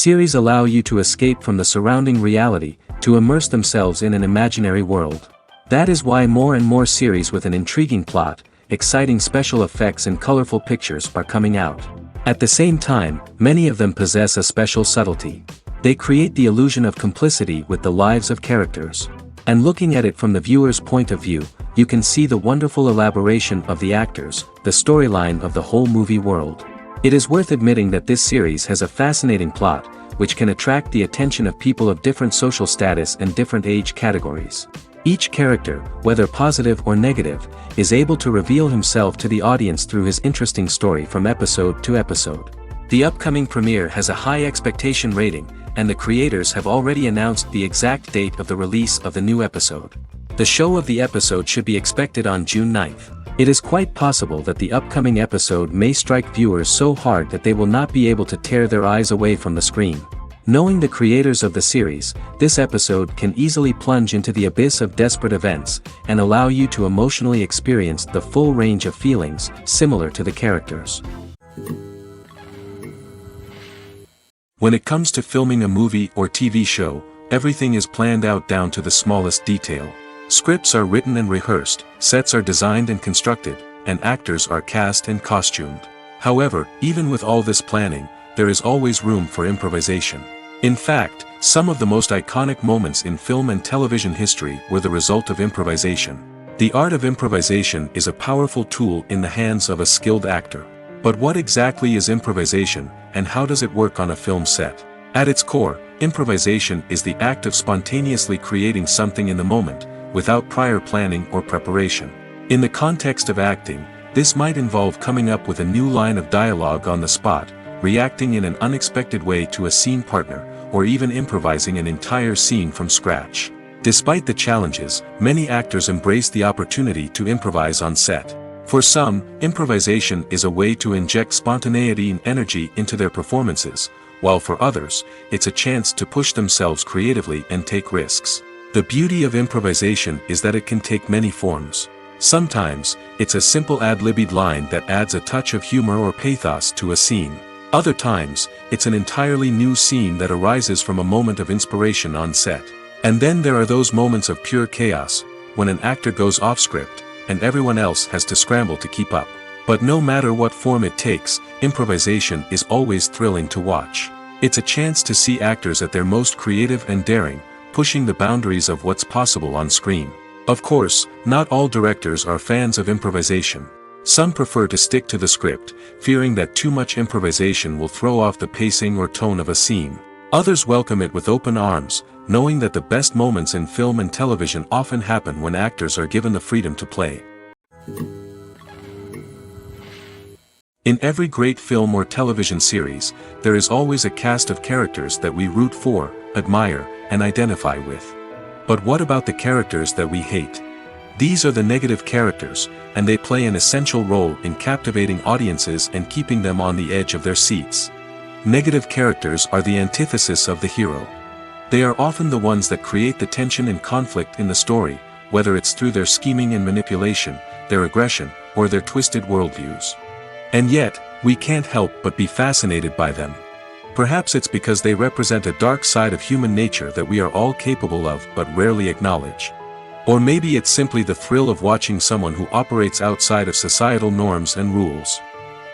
Series allow you to escape from the surrounding reality, to immerse themselves in an imaginary world. That is why more and more series with an intriguing plot, exciting special effects and colorful pictures are coming out. At the same time, many of them possess a special subtlety. They create the illusion of complicity with the lives of characters. And looking at it from the viewer's point of view, you can see the wonderful elaboration of the actors, the storyline of the whole movie world. It is worth admitting that this series has a fascinating plot, which can attract the attention of people of different social status and different age categories. Each character, whether positive or negative, is able to reveal himself to the audience through his interesting story from episode to episode. The upcoming premiere has a high expectation rating, and the creators have already announced the exact date of the release of the new episode. The show of the episode should be expected on June 9th. It is quite possible that the upcoming episode may strike viewers so hard that they will not be able to tear their eyes away from the screen. Knowing the creators of the series, this episode can easily plunge into the abyss of desperate events, and allow you to emotionally experience the full range of feelings, similar to the characters. When it comes to filming a movie or TV show, everything is planned out down to the smallest detail. Scripts are written and rehearsed, sets are designed and constructed, and actors are cast and costumed. However, even with all this planning, there is always room for improvisation. In fact, some of the most iconic moments in film and television history were the result of improvisation. The art of improvisation is a powerful tool in the hands of a skilled actor. But what exactly is improvisation, and how does it work on a film set? At its core, improvisation is the act of spontaneously creating something in the moment, without prior planning or preparation. In the context of acting, this might involve coming up with a new line of dialogue on the spot, reacting in an unexpected way to a scene partner, or even improvising an entire scene from scratch. Despite the challenges, many actors embrace the opportunity to improvise on set. For some, improvisation is a way to inject spontaneity and energy into their performances, while for others, it's a chance to push themselves creatively and take risks. The beauty of improvisation is that it can take many forms. Sometimes, it's a simple ad-libbed line that adds a touch of humor or pathos to a scene. Other times, it's an entirely new scene that arises from a moment of inspiration on set. And then there are those moments of pure chaos, when an actor goes off script, and everyone else has to scramble to keep up. But no matter what form it takes, improvisation is always thrilling to watch. It's a chance to see actors at their most creative and daring, pushing the boundaries of what's possible on screen. Of course, not all directors are fans of improvisation. Some prefer to stick to the script, fearing that too much improvisation will throw off the pacing or tone of a scene. Others welcome it with open arms, knowing that the best moments in film and television often happen when actors are given the freedom to play. In every great film or television series, there is always a cast of characters that we root for, admire, and identify with. But what about the characters that we hate? These are the negative characters, and they play an essential role in captivating audiences and keeping them on the edge of their seats. Negative characters are the antithesis of the hero. They are often the ones that create the tension and conflict in the story, whether it's through their scheming and manipulation, their aggression, or their twisted worldviews. And yet, we can't help but be fascinated by them. Perhaps it's because they represent a dark side of human nature that we are all capable of but rarely acknowledge. Or maybe it's simply the thrill of watching someone who operates outside of societal norms and rules.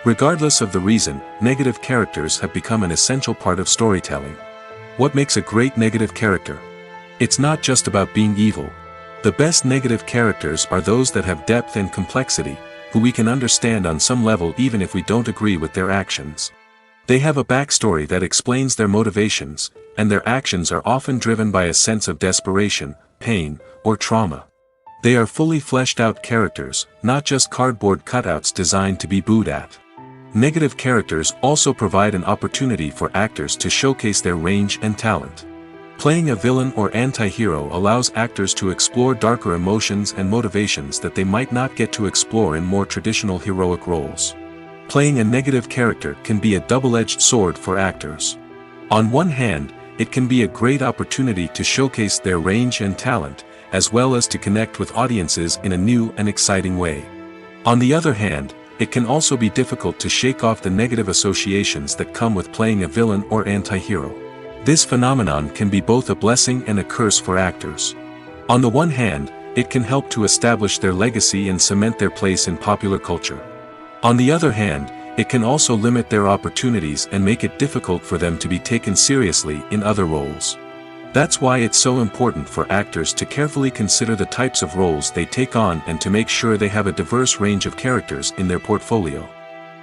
Regardless of the reason, negative characters have become an essential part of storytelling. What makes a great negative character? It's not just about being evil. The best negative characters are those that have depth and complexity, who we can understand on some level even if we don't agree with their actions. They have a backstory that explains their motivations, and their actions are often driven by a sense of desperation, pain, or trauma. They are fully fleshed out characters, not just cardboard cutouts designed to be booed at. Negative characters also provide an opportunity for actors to showcase their range and talent. Playing a villain or anti-hero allows actors to explore darker emotions and motivations that they might not get to explore in more traditional heroic roles. Playing a negative character can be a double-edged sword for actors. On one hand, it can be a great opportunity to showcase their range and talent, as well as to connect with audiences in a new and exciting way. On the other hand, it can also be difficult to shake off the negative associations that come with playing a villain or anti-hero. This phenomenon can be both a blessing and a curse for actors. On the one hand, it can help to establish their legacy and cement their place in popular culture. On the other hand, it can also limit their opportunities and make it difficult for them to be taken seriously in other roles. That's why it's so important for actors to carefully consider the types of roles they take on and to make sure they have a diverse range of characters in their portfolio.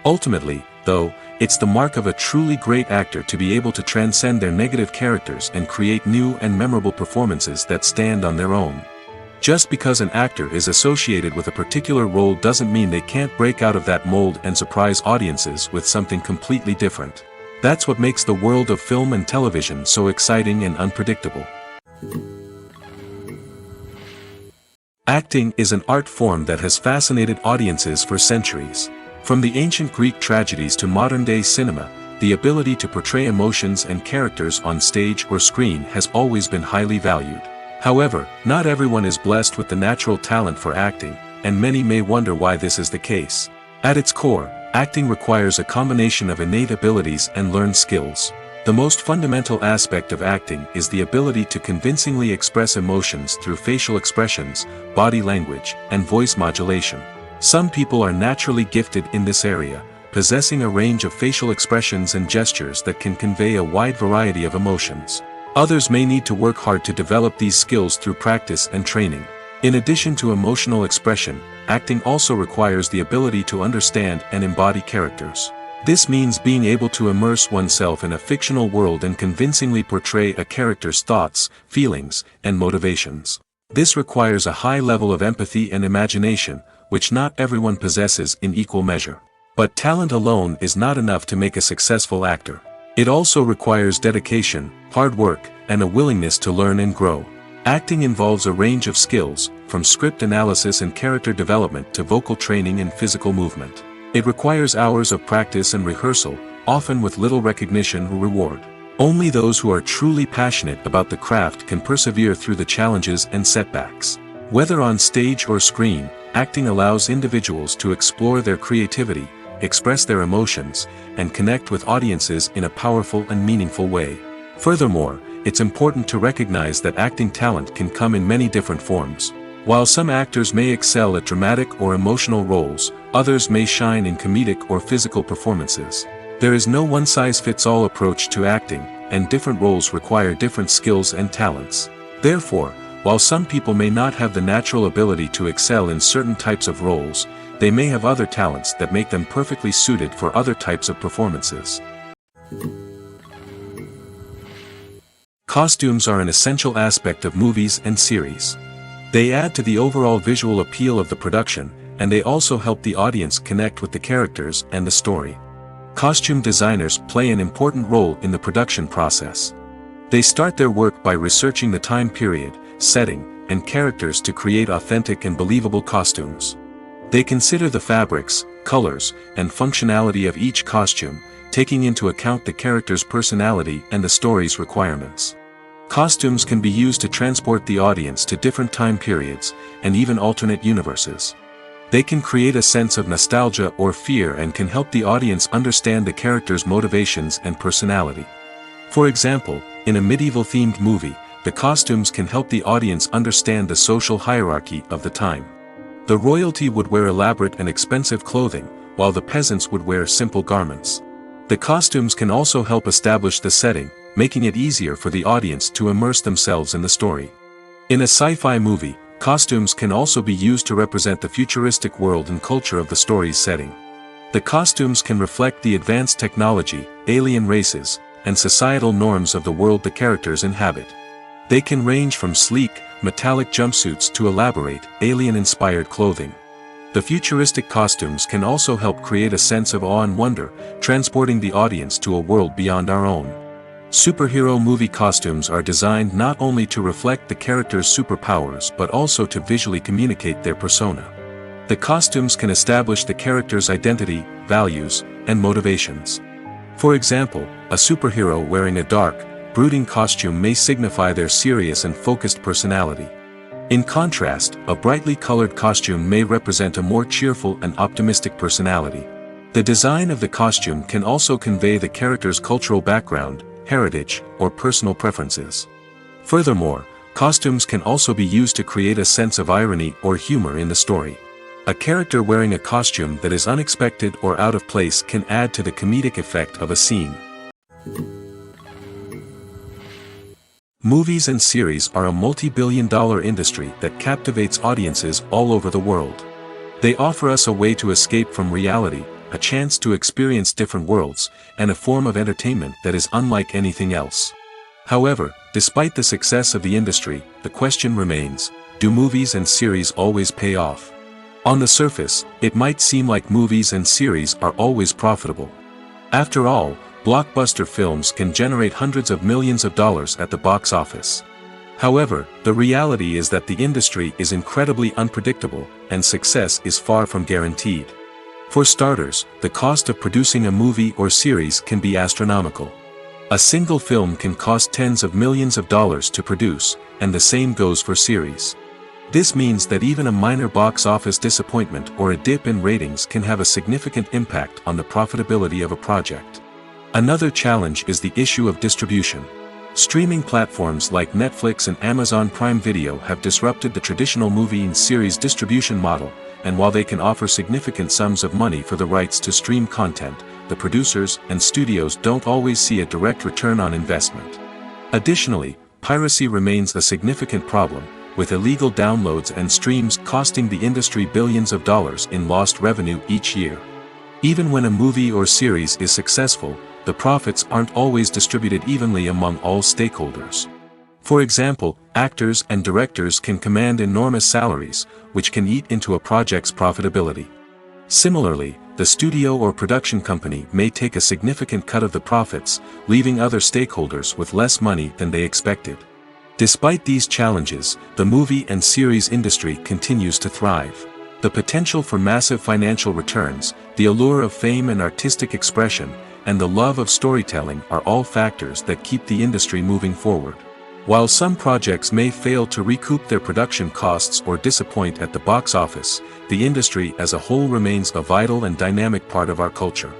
Ultimately, though, it's the mark of a truly great actor to be able to transcend their negative characters and create new and memorable performances that stand on their own. Just because an actor is associated with a particular role doesn't mean they can't break out of that mold and surprise audiences with something completely different. That's what makes the world of film and television so exciting and unpredictable. Acting is an art form that has fascinated audiences for centuries. From the ancient Greek tragedies to modern-day cinema, the ability to portray emotions and characters on stage or screen has always been highly valued. However, not everyone is blessed with the natural talent for acting, and many may wonder why this is the case. At its core, acting requires a combination of innate abilities and learned skills. The most fundamental aspect of acting is the ability to convincingly express emotions through facial expressions, body language, and voice modulation. Some people are naturally gifted in this area, possessing a range of facial expressions and gestures that can convey a wide variety of emotions. Others may need to work hard to develop these skills through practice and training. In addition to emotional expression, acting also requires the ability to understand and embody characters. This means being able to immerse oneself in a fictional world and convincingly portray a character's thoughts, feelings, and motivations. This requires a high level of empathy and imagination, which not everyone possesses in equal measure. But talent alone is not enough to make a successful actor. It also requires dedication, hard work, and a willingness to learn and grow. Acting involves a range of skills, from script analysis and character development to vocal training and physical movement. It requires hours of practice and rehearsal, often with little recognition or reward. Only those who are truly passionate about the craft can persevere through the challenges and setbacks. Whether on stage or screen, acting allows individuals to explore their creativity, express their emotions, and connect with audiences in a powerful and meaningful way. Furthermore, it's important to recognize that acting talent can come in many different forms. While some actors may excel at dramatic or emotional roles, others may shine in comedic or physical performances. There is no one-size-fits-all approach to acting, and different roles require different skills and talents. Therefore, while some people may not have the natural ability to excel in certain types of roles, they may have other talents that make them perfectly suited for other types of performances. Costumes are an essential aspect of movies and series. They add to the overall visual appeal of the production, and they also help the audience connect with the characters and the story. Costume designers play an important role in the production process. They start their work by researching the time period, setting, and characters to create authentic and believable costumes. They consider the fabrics, colors, and functionality of each costume, taking into account the character's personality and the story's requirements. Costumes can be used to transport the audience to different time periods, and even alternate universes. They can create a sense of nostalgia or fear and can help the audience understand the character's motivations and personality. For example, in a medieval-themed movie, the costumes can help the audience understand the social hierarchy of the time. The royalty would wear elaborate and expensive clothing, while the peasants would wear simple garments. The costumes can also help establish the setting, making it easier for the audience to immerse themselves in the story. In a sci-fi movie, costumes can also be used to represent the futuristic world and culture of the story's setting. The costumes can reflect the advanced technology, alien races, and societal norms of the world the characters inhabit. They can range from sleek, metallic jumpsuits to elaborate, alien-inspired clothing. The futuristic costumes can also help create a sense of awe and wonder, transporting the audience to a world beyond our own. Superhero movie costumes are designed not only to reflect the character's superpowers but also to visually communicate their persona. The costumes can establish the character's identity, values, and motivations. For example, a superhero wearing a dark, brooding costume may signify their serious and focused personality. In contrast, a brightly colored costume may represent a more cheerful and optimistic personality. The design of the costume can also convey the character's cultural background, heritage, or personal preferences. Furthermore, costumes can also be used to create a sense of irony or humor in the story. A character wearing a costume that is unexpected or out of place can add to the comedic effect of a scene. Movies and series are a multi-billion-dollar industry that captivates audiences all over the world. They offer us a way to escape from reality, a chance to experience different worlds, and a form of entertainment that is unlike anything else. However, despite the success of the industry, the question remains, do movies and series always pay off? On the surface, it might seem like movies and series are always profitable. After all, blockbuster films can generate hundreds of millions of dollars at the box office. However, the reality is that the industry is incredibly unpredictable, and success is far from guaranteed. For starters, the cost of producing a movie or series can be astronomical. A single film can cost tens of millions of dollars to produce, and the same goes for series. This means that even a minor box office disappointment or a dip in ratings can have a significant impact on the profitability of a project. Another challenge is the issue of distribution. Streaming platforms like Netflix and Amazon Prime Video have disrupted the traditional movie and series distribution model, and while they can offer significant sums of money for the rights to stream content, the producers and studios don't always see a direct return on investment. Additionally, piracy remains a significant problem, with illegal downloads and streams costing the industry billions of dollars in lost revenue each year. Even when a movie or series is successful, the profits aren't always distributed evenly among all stakeholders. For example, actors and directors can command enormous salaries, which can eat into a project's profitability. Similarly, the studio or production company may take a significant cut of the profits, leaving other stakeholders with less money than they expected. Despite these challenges, the movie and series industry continues to thrive. The potential for massive financial returns, the allure of fame and artistic expression, and the love of storytelling are all factors that keep the industry moving forward. While some projects may fail to recoup their production costs or disappoint at the box office, the industry as a whole remains a vital and dynamic part of our culture.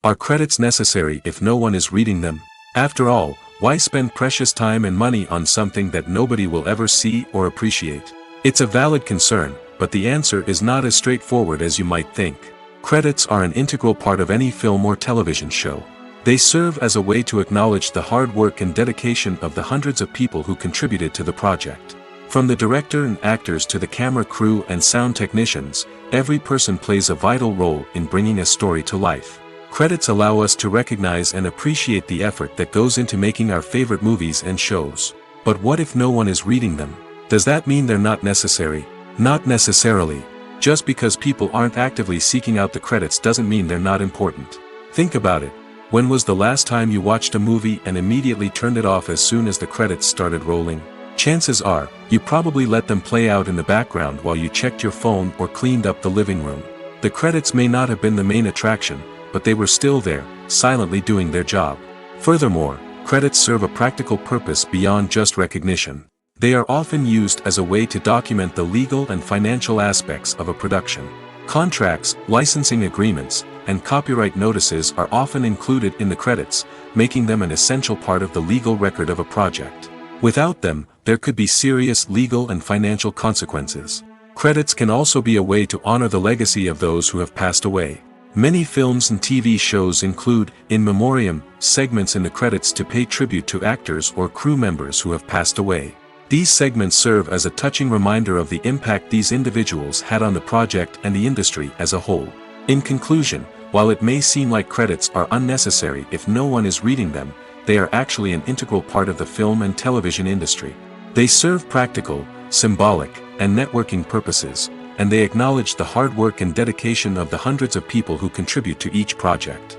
Are credits necessary if no one is reading them? After all, why spend precious time and money on something that nobody will ever see or appreciate? It's a valid concern, but the answer is not as straightforward as you might think. Credits are an integral part of any film or television show. They serve as a way to acknowledge the hard work and dedication of the hundreds of people who contributed to the project. From the director and actors to the camera crew and sound technicians, every person plays a vital role in bringing a story to life. Credits allow us to recognize and appreciate the effort that goes into making our favorite movies and shows. But what if no one is reading them? Does that mean they're not necessary? Not necessarily. Just because people aren't actively seeking out the credits doesn't mean they're not important. Think about it. When was the last time you watched a movie and immediately turned it off as soon as the credits started rolling? Chances are, you probably let them play out in the background while you checked your phone or cleaned up the living room. The credits may not have been the main attraction, but they were still there, silently doing their job. Furthermore, credits serve a practical purpose beyond just recognition. They are often used as a way to document the legal and financial aspects of a production. Contracts, licensing agreements, and copyright notices are often included in the credits, making them an essential part of the legal record of a project. Without them, there could be serious legal and financial consequences. Credits can also be a way to honor the legacy of those who have passed away. Many films and TV shows include, in memoriam, segments in the credits to pay tribute to actors or crew members who have passed away. These segments serve as a touching reminder of the impact these individuals had on the project and the industry as a whole. In conclusion, while it may seem like credits are unnecessary if no one is reading them, they are actually an integral part of the film and television industry. They serve practical, symbolic, and networking purposes, and they acknowledge the hard work and dedication of the hundreds of people who contribute to each project.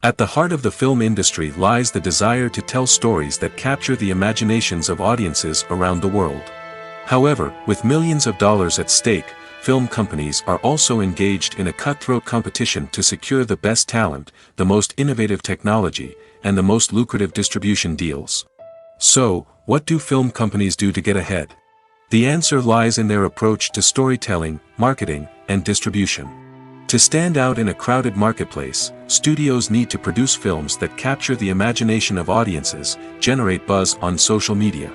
At the heart of the film industry lies the desire to tell stories that capture the imaginations of audiences around the world. However, with millions of dollars at stake, film companies are also engaged in a cutthroat competition to secure the best talent, the most innovative technology, and the most lucrative distribution deals. So, what do film companies do to get ahead? The answer lies in their approach to storytelling, marketing, and distribution. To stand out in a crowded marketplace, studios need to produce films that capture the imagination of audiences, generate buzz on social media.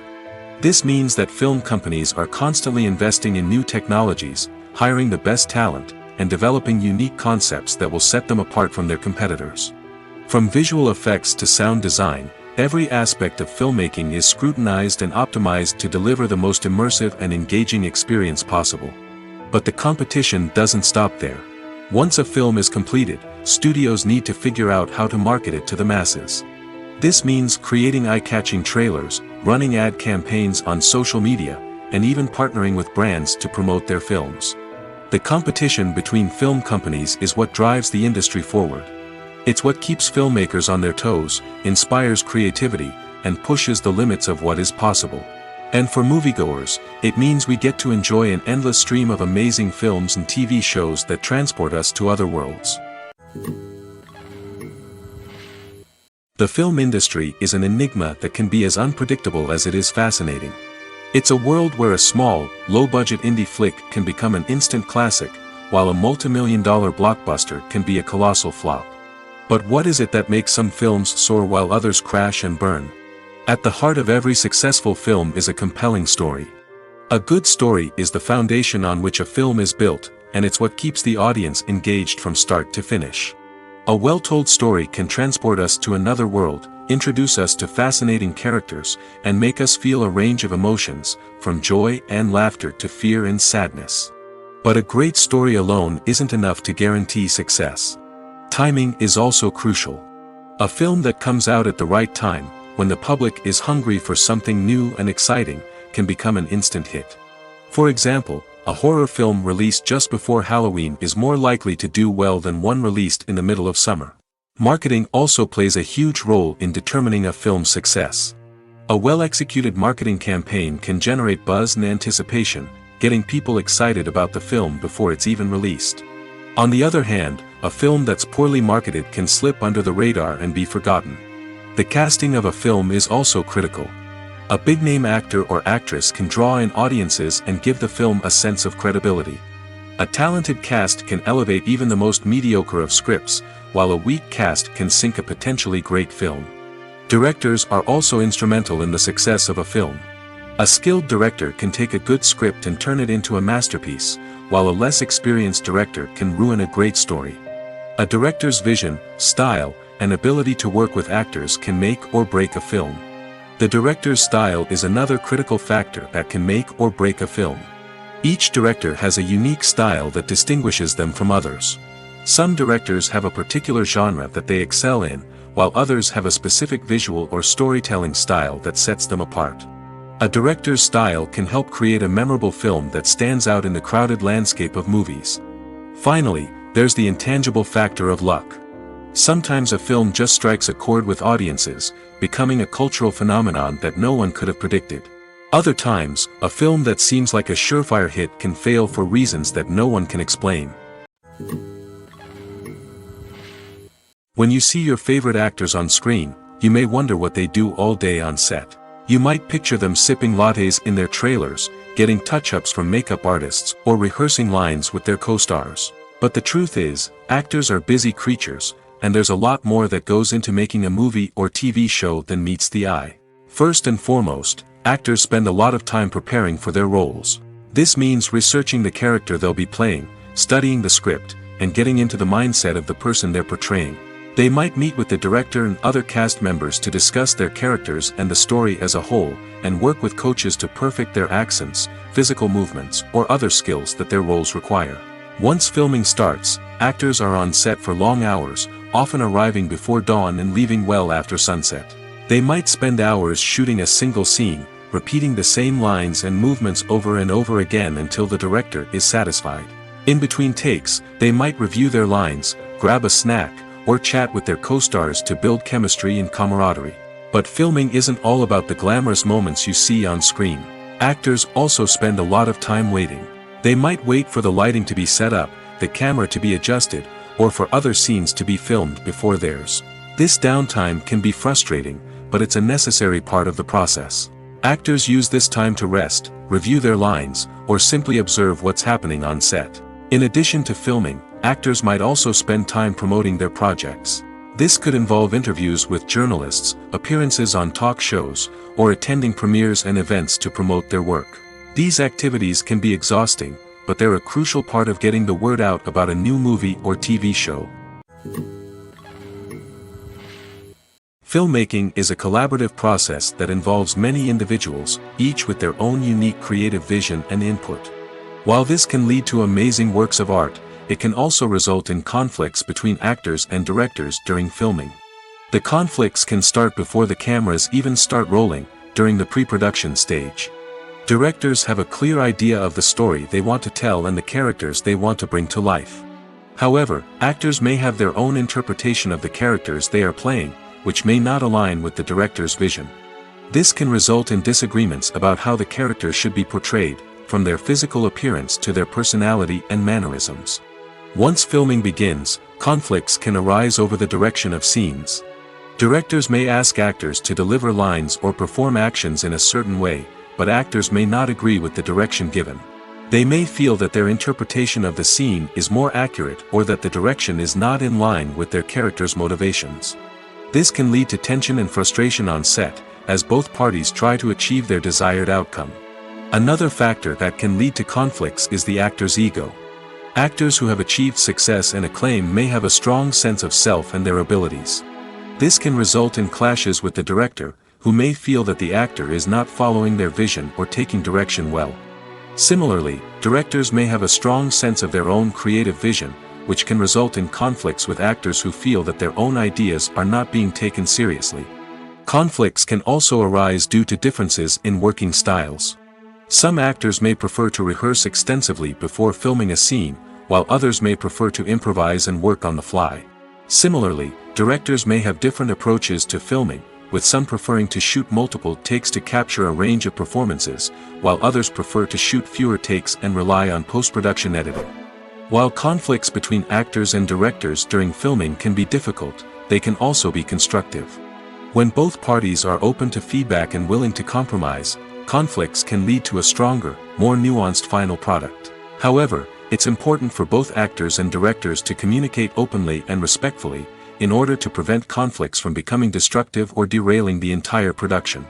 This means that film companies are constantly investing in new technologies, hiring the best talent, and developing unique concepts that will set them apart from their competitors. From visual effects to sound design, every aspect of filmmaking is scrutinized and optimized to deliver the most immersive and engaging experience possible. But the competition doesn't stop there. Once a film is completed, studios need to figure out how to market it to the masses. This means creating eye-catching trailers, running ad campaigns on social media, and even partnering with brands to promote their films. The competition between film companies is what drives the industry forward. It's what keeps filmmakers on their toes, inspires creativity, and pushes the limits of what is possible. And for moviegoers, it means we get to enjoy an endless stream of amazing films and TV shows that transport us to other worlds. The film industry is an enigma that can be as unpredictable as it is fascinating. It's a world where a small, low-budget indie flick can become an instant classic, while a multi-million-dollar blockbuster can be a colossal flop. But what is it that makes some films soar while others crash and burn? At the heart of every successful film is a compelling story. A good story is the foundation on which a film is built, and it's what keeps the audience engaged from start to finish. A well-told story can transport us to another world, introduce us to fascinating characters, and make us feel a range of emotions, from joy and laughter to fear and sadness. But a great story alone isn't enough to guarantee success. Timing is also crucial. A film that comes out at the right time, when the public is hungry for something new and exciting, can become an instant hit. For example, a horror film released just before Halloween is more likely to do well than one released in the middle of summer. Marketing also plays a huge role in determining a film's success. A well-executed marketing campaign can generate buzz and anticipation, getting people excited about the film before it's even released. On the other hand, a film that's poorly marketed can slip under the radar and be forgotten. The casting of a film is also critical. A big-name actor or actress can draw in audiences and give the film a sense of credibility. A talented cast can elevate even the most mediocre of scripts, while a weak cast can sink a potentially great film. Directors are also instrumental in the success of a film. A skilled director can take a good script and turn it into a masterpiece, while a less experienced director can ruin a great story. A director's vision, style, and ability to work with actors can make or break a film. The director's style is another critical factor that can make or break a film. Each director has a unique style that distinguishes them from others. Some directors have a particular genre that they excel in, while others have a specific visual or storytelling style that sets them apart. A director's style can help create a memorable film that stands out in the crowded landscape of movies. Finally, there's the intangible factor of luck. Sometimes a film just strikes a chord with audiences, becoming a cultural phenomenon that no one could have predicted. Other times, a film that seems like a surefire hit can fail for reasons that no one can explain. When you see your favorite actors on screen, you may wonder what they do all day on set. You might picture them sipping lattes in their trailers, getting touch-ups from makeup artists, or rehearsing lines with their co-stars. But the truth is, actors are busy creatures, and there's a lot more that goes into making a movie or TV show than meets the eye. First and foremost, actors spend a lot of time preparing for their roles. This means researching the character they'll be playing, studying the script, and getting into the mindset of the person they're portraying. They might meet with the director and other cast members to discuss their characters and the story as a whole, and work with coaches to perfect their accents, physical movements, or other skills that their roles require. Once filming starts, actors are on set for long hours, often arriving before dawn and leaving well after sunset. They might spend hours shooting a single scene, repeating the same lines and movements over and over again until the director is satisfied. In between takes, they might review their lines, grab a snack, or chat with their co-stars to build chemistry and camaraderie. But filming isn't all about the glamorous moments you see on screen. Actors also spend a lot of time waiting. They might wait for the lighting to be set up, the camera to be adjusted, or for other scenes to be filmed before theirs. This downtime can be frustrating, but it's a necessary part of the process. Actors use this time to rest, review their lines, or simply observe what's happening on set. In addition to filming, actors might also spend time promoting their projects. This could involve interviews with journalists, appearances on talk shows, or attending premieres and events to promote their work. These activities can be exhausting, but they're a crucial part of getting the word out about a new movie or TV show. Filmmaking is a collaborative process that involves many individuals, each with their own unique creative vision and input. While this can lead to amazing works of art, it can also result in conflicts between actors and directors during filming. The conflicts can start before the cameras even start rolling, during the pre-production stage. Directors have a clear idea of the story they want to tell and the characters they want to bring to life. However, actors may have their own interpretation of the characters they are playing, which may not align with the director's vision. This can result in disagreements about how the characters should be portrayed, from their physical appearance to their personality and mannerisms. Once filming begins, conflicts can arise over the direction of scenes. Directors may ask actors to deliver lines or perform actions in a certain way, but actors may not agree with the direction given. They may feel that their interpretation of the scene is more accurate or that the direction is not in line with their character's motivations. This can lead to tension and frustration on set, as both parties try to achieve their desired outcome. Another factor that can lead to conflicts is the actor's ego. Actors who have achieved success and acclaim may have a strong sense of self and their abilities. This can result in clashes with the director, who may feel that the actor is not following their vision or taking direction well. Similarly, directors may have a strong sense of their own creative vision, which can result in conflicts with actors who feel that their own ideas are not being taken seriously. Conflicts can also arise due to differences in working styles. Some actors may prefer to rehearse extensively before filming a scene, while others may prefer to improvise and work on the fly. Similarly, directors may have different approaches to filming, with some preferring to shoot multiple takes to capture a range of performances, while others prefer to shoot fewer takes and rely on post-production editing. While conflicts between actors and directors during filming can be difficult, they can also be constructive. When both parties are open to feedback and willing to compromise, conflicts can lead to a stronger, more nuanced final product. However, it's important for both actors and directors to communicate openly and respectfully, in order to prevent conflicts from becoming destructive or derailing the entire production.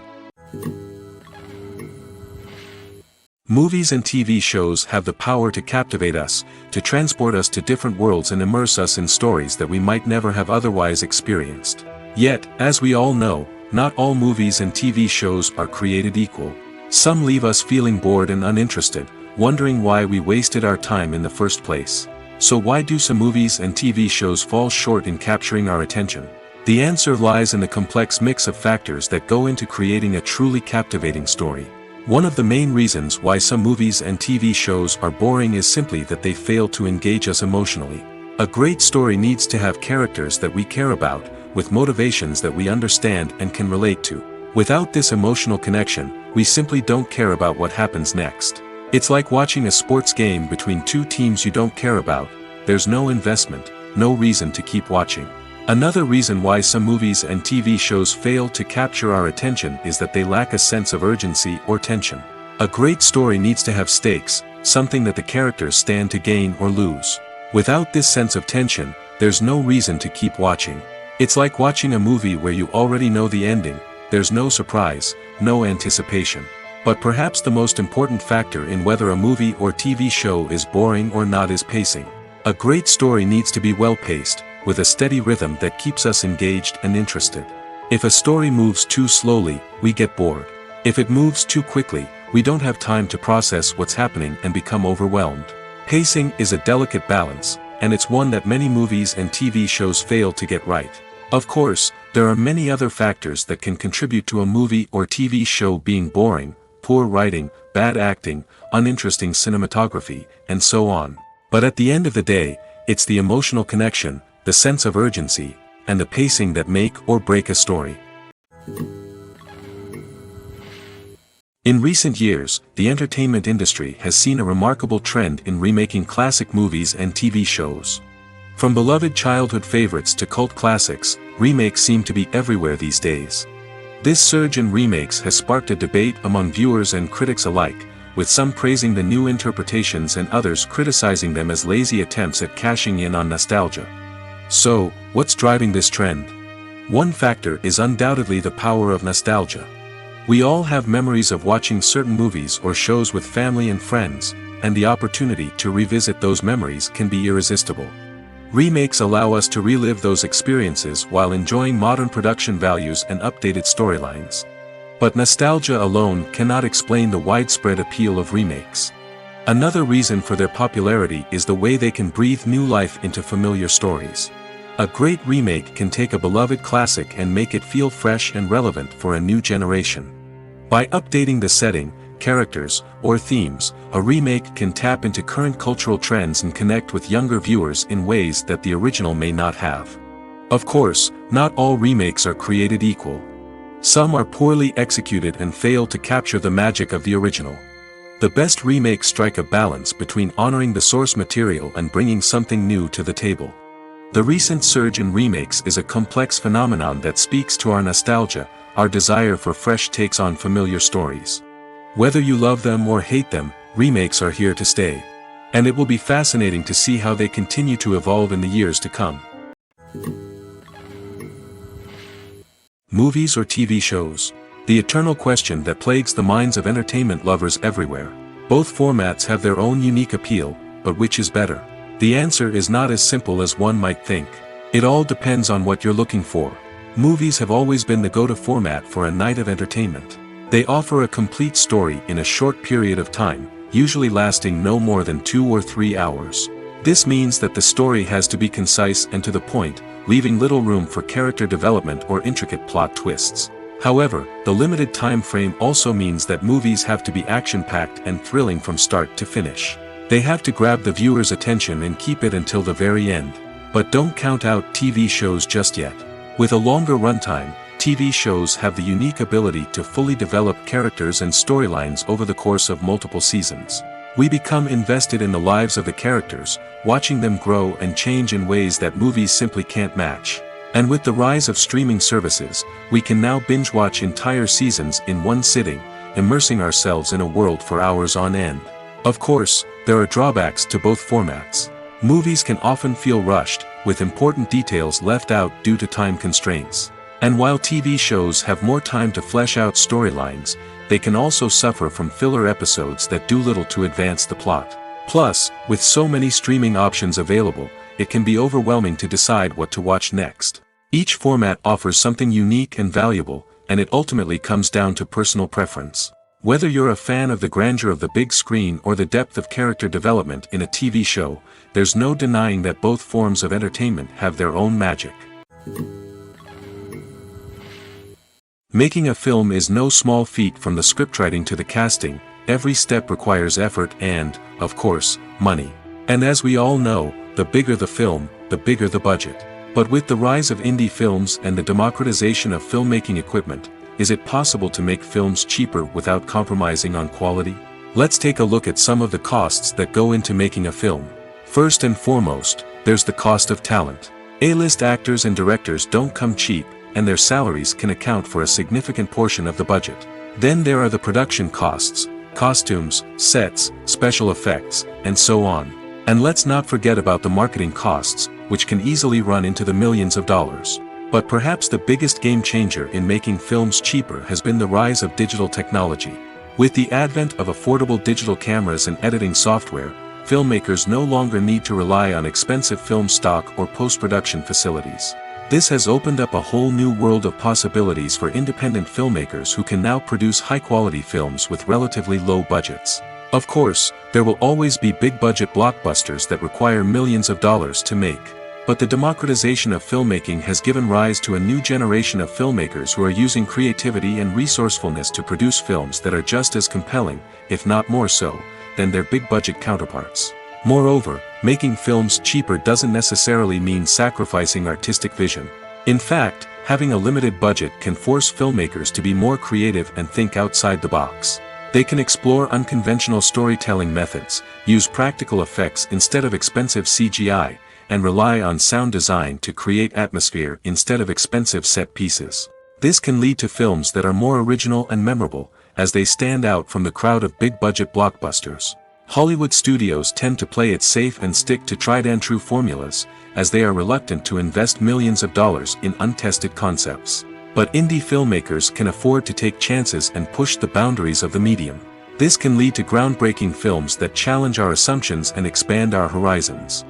Movies and TV shows have the power to captivate us, to transport us to different worlds and immerse us in stories that we might never have otherwise experienced. Yet, as we all know, not all movies and TV shows are created equal. Some leave us feeling bored and uninterested, wondering why we wasted our time in the first place. So why do some movies and TV shows fall short in capturing our attention? The answer lies in the complex mix of factors that go into creating a truly captivating story. One of the main reasons why some movies and TV shows are boring is simply that they fail to engage us emotionally. A great story needs to have characters that we care about, with motivations that we understand and can relate to. Without this emotional connection, we simply don't care about what happens next. It's like watching a sports game between two teams you don't care about. There's no investment, no reason to keep watching. Another reason why some movies and TV shows fail to capture our attention is that they lack a sense of urgency or tension. A great story needs to have stakes, something that the characters stand to gain or lose. Without this sense of tension, there's no reason to keep watching. It's like watching a movie where you already know the ending. There's no surprise, no anticipation. But perhaps the most important factor in whether a movie or TV show is boring or not is pacing. A great story needs to be well-paced, with a steady rhythm that keeps us engaged and interested. If a story moves too slowly, we get bored. If it moves too quickly, we don't have time to process what's happening and become overwhelmed. Pacing is a delicate balance, and it's one that many movies and TV shows fail to get right. Of course, there are many other factors that can contribute to a movie or TV show being boring: poor writing, bad acting, uninteresting cinematography, and so on. But at the end of the day, it's the emotional connection, the sense of urgency, and the pacing that make or break a story. In recent years, the entertainment industry has seen a remarkable trend in remaking classic movies and TV shows. From beloved childhood favorites to cult classics, remakes seem to be everywhere these days. This surge in remakes has sparked a debate among viewers and critics alike, with some praising the new interpretations and others criticizing them as lazy attempts at cashing in on nostalgia. So, what's driving this trend? One factor is undoubtedly the power of nostalgia. We all have memories of watching certain movies or shows with family and friends, and the opportunity to revisit those memories can be irresistible. Remakes allow us to relive those experiences while enjoying modern production values and updated storylines. But nostalgia alone cannot explain the widespread appeal of remakes. Another reason for their popularity is the way they can breathe new life into familiar stories. A great remake can take a beloved classic and make it feel fresh and relevant for a new generation. By updating the setting, characters, or themes, a remake can tap into current cultural trends and connect with younger viewers in ways that the original may not have. Of course, not all remakes are created equal. Some are poorly executed and fail to capture the magic of the original. The best remakes strike a balance between honoring the source material and bringing something new to the table. The recent surge in remakes is a complex phenomenon that speaks to our nostalgia, our desire for fresh takes on familiar stories. Whether you love them or hate them, remakes are here to stay. And it will be fascinating to see how they continue to evolve in the years to come. Movies or TV shows? The eternal question that plagues the minds of entertainment lovers everywhere. Both formats have their own unique appeal, but which is better? The answer is not as simple as one might think. It all depends on what you're looking for. Movies have always been the go-to format for a night of entertainment. They offer a complete story in a short period of time, usually lasting no more than 2 or 3 hours. This means that the story has to be concise and to the point, leaving little room for character development or intricate plot twists. However, the limited time frame also means that movies have to be action-packed and thrilling from start to finish. They have to grab the viewer's attention and keep it until the very end. But don't count out TV shows just yet. With a longer runtime, TV shows have the unique ability to fully develop characters and storylines over the course of multiple seasons. We become invested in the lives of the characters, watching them grow and change in ways that movies simply can't match. And with the rise of streaming services, we can now binge-watch entire seasons in one sitting, immersing ourselves in a world for hours on end. Of course, there are drawbacks to both formats. Movies can often feel rushed, with important details left out due to time constraints. And while TV shows have more time to flesh out storylines, they can also suffer from filler episodes that do little to advance the plot. Plus, with so many streaming options available, it can be overwhelming to decide what to watch next. Each format offers something unique and valuable, and it ultimately comes down to personal preference. Whether you're a fan of the grandeur of the big screen or the depth of character development in a TV show, there's no denying that both forms of entertainment have their own magic. Making a film is no small feat. From the scriptwriting to the casting, every step requires effort and, of course, money. And as we all know, the bigger the film, the bigger the budget. But with the rise of indie films and the democratization of filmmaking equipment, is it possible to make films cheaper without compromising on quality? Let's take a look at some of the costs that go into making a film. First and foremost, there's the cost of talent. A-list actors and directors don't come cheap, and their salaries can account for a significant portion of the budget. Then there are the production costs, costumes, sets, special effects, and so on. And let's not forget about the marketing costs, which can easily run into the millions of dollars. But perhaps the biggest game changer in making films cheaper has been the rise of digital technology. With the advent of affordable digital cameras and editing software, filmmakers no longer need to rely on expensive film stock or post-production facilities. This has opened up a whole new world of possibilities for independent filmmakers who can now produce high-quality films with relatively low budgets. Of course, there will always be big-budget blockbusters that require millions of dollars to make. But the democratization of filmmaking has given rise to a new generation of filmmakers who are using creativity and resourcefulness to produce films that are just as compelling, if not more so, than their big-budget counterparts. Moreover, making films cheaper doesn't necessarily mean sacrificing artistic vision. In fact, having a limited budget can force filmmakers to be more creative and think outside the box. They can explore unconventional storytelling methods, use practical effects instead of expensive CGI, and rely on sound design to create atmosphere instead of expensive set pieces. This can lead to films that are more original and memorable, as they stand out from the crowd of big-budget blockbusters. Hollywood studios tend to play it safe and stick to tried-and-true formulas, as they are reluctant to invest millions of dollars in untested concepts. But indie filmmakers can afford to take chances and push the boundaries of the medium. This can lead to groundbreaking films that challenge our assumptions and expand our horizons.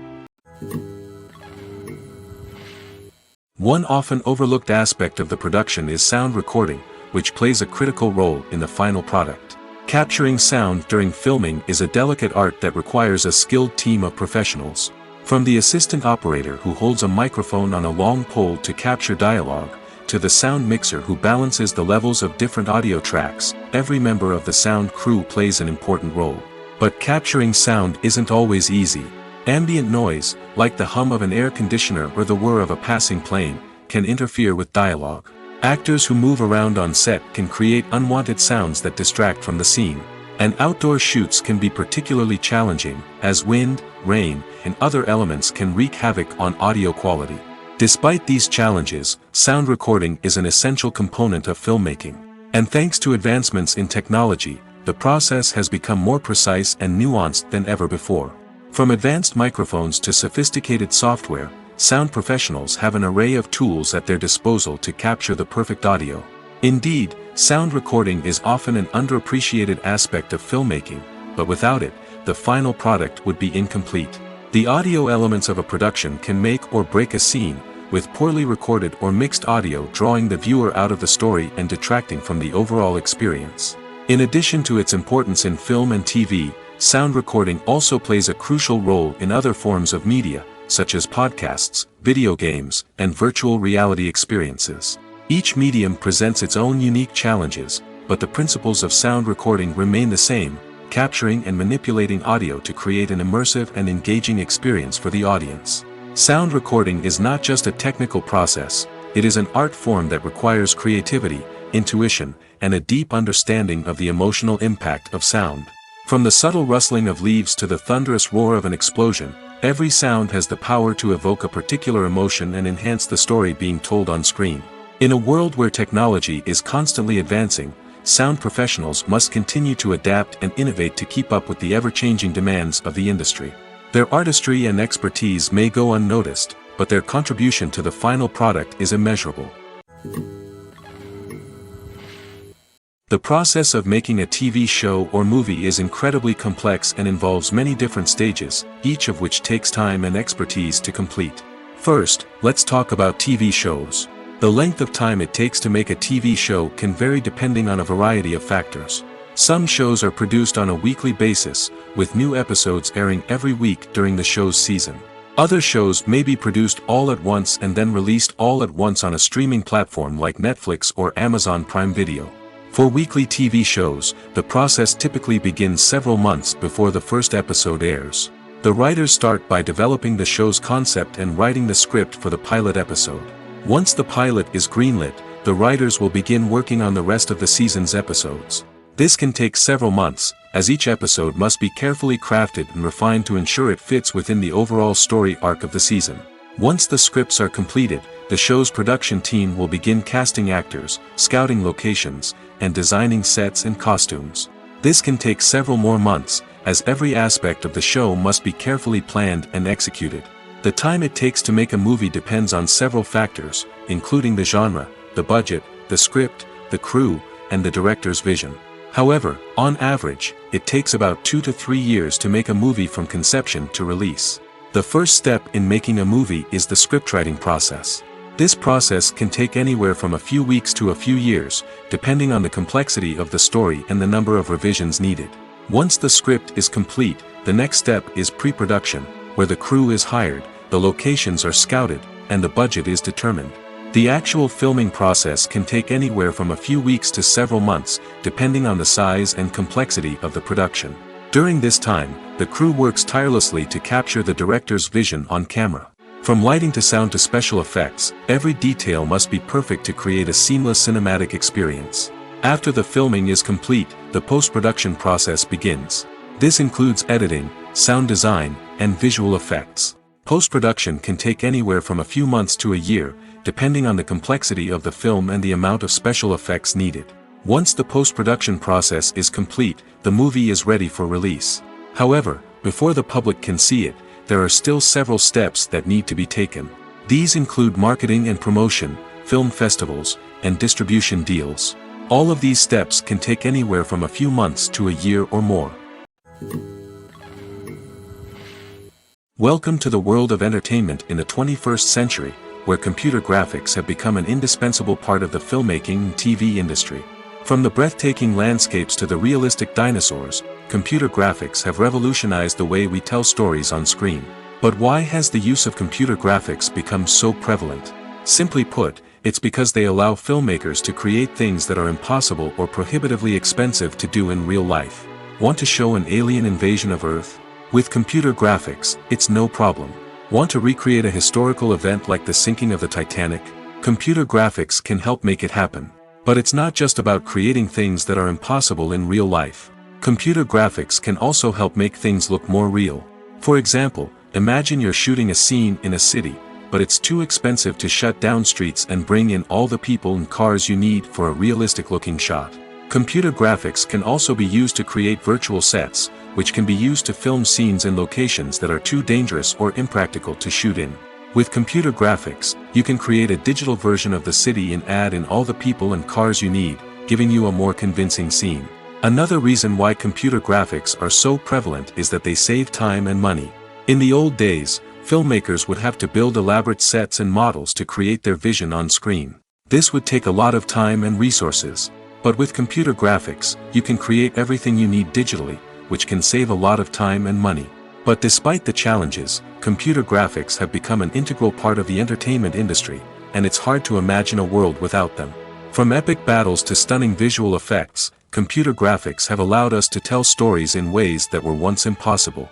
One often overlooked aspect of the production is sound recording, which plays a critical role in the final product. Capturing sound during filming is a delicate art that requires a skilled team of professionals. From the assistant operator who holds a microphone on a long pole to capture dialogue, to the sound mixer who balances the levels of different audio tracks, every member of the sound crew plays an important role. But capturing sound isn't always easy. Ambient noise, like the hum of an air conditioner or the whir of a passing plane, can interfere with dialogue. Actors who move around on set can create unwanted sounds that distract from the scene. And outdoor shoots can be particularly challenging, as wind, rain, and other elements can wreak havoc on audio quality. Despite these challenges, sound recording is an essential component of filmmaking. And thanks to advancements in technology, the process has become more precise and nuanced than ever before. From advanced microphones to sophisticated software, sound professionals have an array of tools at their disposal to capture the perfect audio. Indeed, sound recording is often an underappreciated aspect of filmmaking, but without it, the final product would be incomplete. The audio elements of a production can make or break a scene, with poorly recorded or mixed audio drawing the viewer out of the story and detracting from the overall experience. In addition to its importance in film and TV, sound recording also plays a crucial role in other forms of media, such as podcasts, video games, and virtual reality experiences. Each medium presents its own unique challenges, but the principles of sound recording remain the same, capturing and manipulating audio to create an immersive and engaging experience for the audience. Sound recording is not just a technical process, it is an art form that requires creativity, intuition, and a deep understanding of the emotional impact of sound. From the subtle rustling of leaves to the thunderous roar of an explosion, every sound has the power to evoke a particular emotion and enhance the story being told on screen. In a world where technology is constantly advancing, sound professionals must continue to adapt and innovate to keep up with the ever-changing demands of the industry. Their artistry and expertise may go unnoticed, but their contribution to the final product is immeasurable. The process of making a TV show or movie is incredibly complex and involves many different stages, each of which takes time and expertise to complete. First, let's talk about TV shows. The length of time it takes to make a TV show can vary depending on a variety of factors. Some shows are produced on a weekly basis, with new episodes airing every week during the show's season. Other shows may be produced all at once and then released all at once on a streaming platform like Netflix or Amazon Prime Video. For weekly TV shows, the process typically begins several months before the first episode airs. The writers start by developing the show's concept and writing the script for the pilot episode. Once the pilot is greenlit, the writers will begin working on the rest of the season's episodes. This can take several months, as each episode must be carefully crafted and refined to ensure it fits within the overall story arc of the season. Once the scripts are completed, the show's production team will begin casting actors, scouting locations, and designing sets and costumes. This can take several more months, as every aspect of the show must be carefully planned and executed. The time it takes to make a movie depends on several factors, including the genre, the budget, the script, the crew, and the director's vision. However, on average, it takes about 2 to 3 years to make a movie from conception to release. The first step in making a movie is the scriptwriting process. This process can take anywhere from a few weeks to a few years, depending on the complexity of the story and the number of revisions needed. Once the script is complete, the next step is pre-production, where the crew is hired, the locations are scouted, and the budget is determined. The actual filming process can take anywhere from a few weeks to several months, depending on the size and complexity of the production. During this time, the crew works tirelessly to capture the director's vision on camera. From lighting to sound to special effects, every detail must be perfect to create a seamless cinematic experience. After the filming is complete, the post-production process begins. This includes editing, sound design, and visual effects. Post-production can take anywhere from a few months to a year, depending on the complexity of the film and the amount of special effects needed. Once the post-production process is complete, the movie is ready for release. However, before the public can see it, there are still several steps that need to be taken. These include marketing and promotion, film festivals, and distribution deals. All of these steps can take anywhere from a few months to a year or more. Welcome to the world of entertainment in the 21st century, where computer graphics have become an indispensable part of the filmmaking and TV industry. From the breathtaking landscapes to the realistic dinosaurs, computer graphics have revolutionized the way we tell stories on screen. But why has the use of computer graphics become so prevalent? Simply put, it's because they allow filmmakers to create things that are impossible or prohibitively expensive to do in real life. Want to show an alien invasion of Earth? With computer graphics, it's no problem. Want to recreate a historical event like the sinking of the Titanic? Computer graphics can help make it happen. But it's not just about creating things that are impossible in real life. Computer graphics can also help make things look more real. For example, imagine you're shooting a scene in a city, but it's too expensive to shut down streets and bring in all the people and cars you need for a realistic-looking shot. Computer graphics can also be used to create virtual sets, which can be used to film scenes in locations that are too dangerous or impractical to shoot in. With computer graphics, you can create a digital version of the city and add in all the people and cars you need, giving you a more convincing scene. Another reason why computer graphics are so prevalent is that they save time and money. In the old days, filmmakers would have to build elaborate sets and models to create their vision on screen. This would take a lot of time and resources. But with computer graphics, you can create everything you need digitally, which can save a lot of time and money. But despite the challenges, computer graphics have become an integral part of the entertainment industry, and it's hard to imagine a world without them. From epic battles to stunning visual effects, computer graphics have allowed us to tell stories in ways that were once impossible.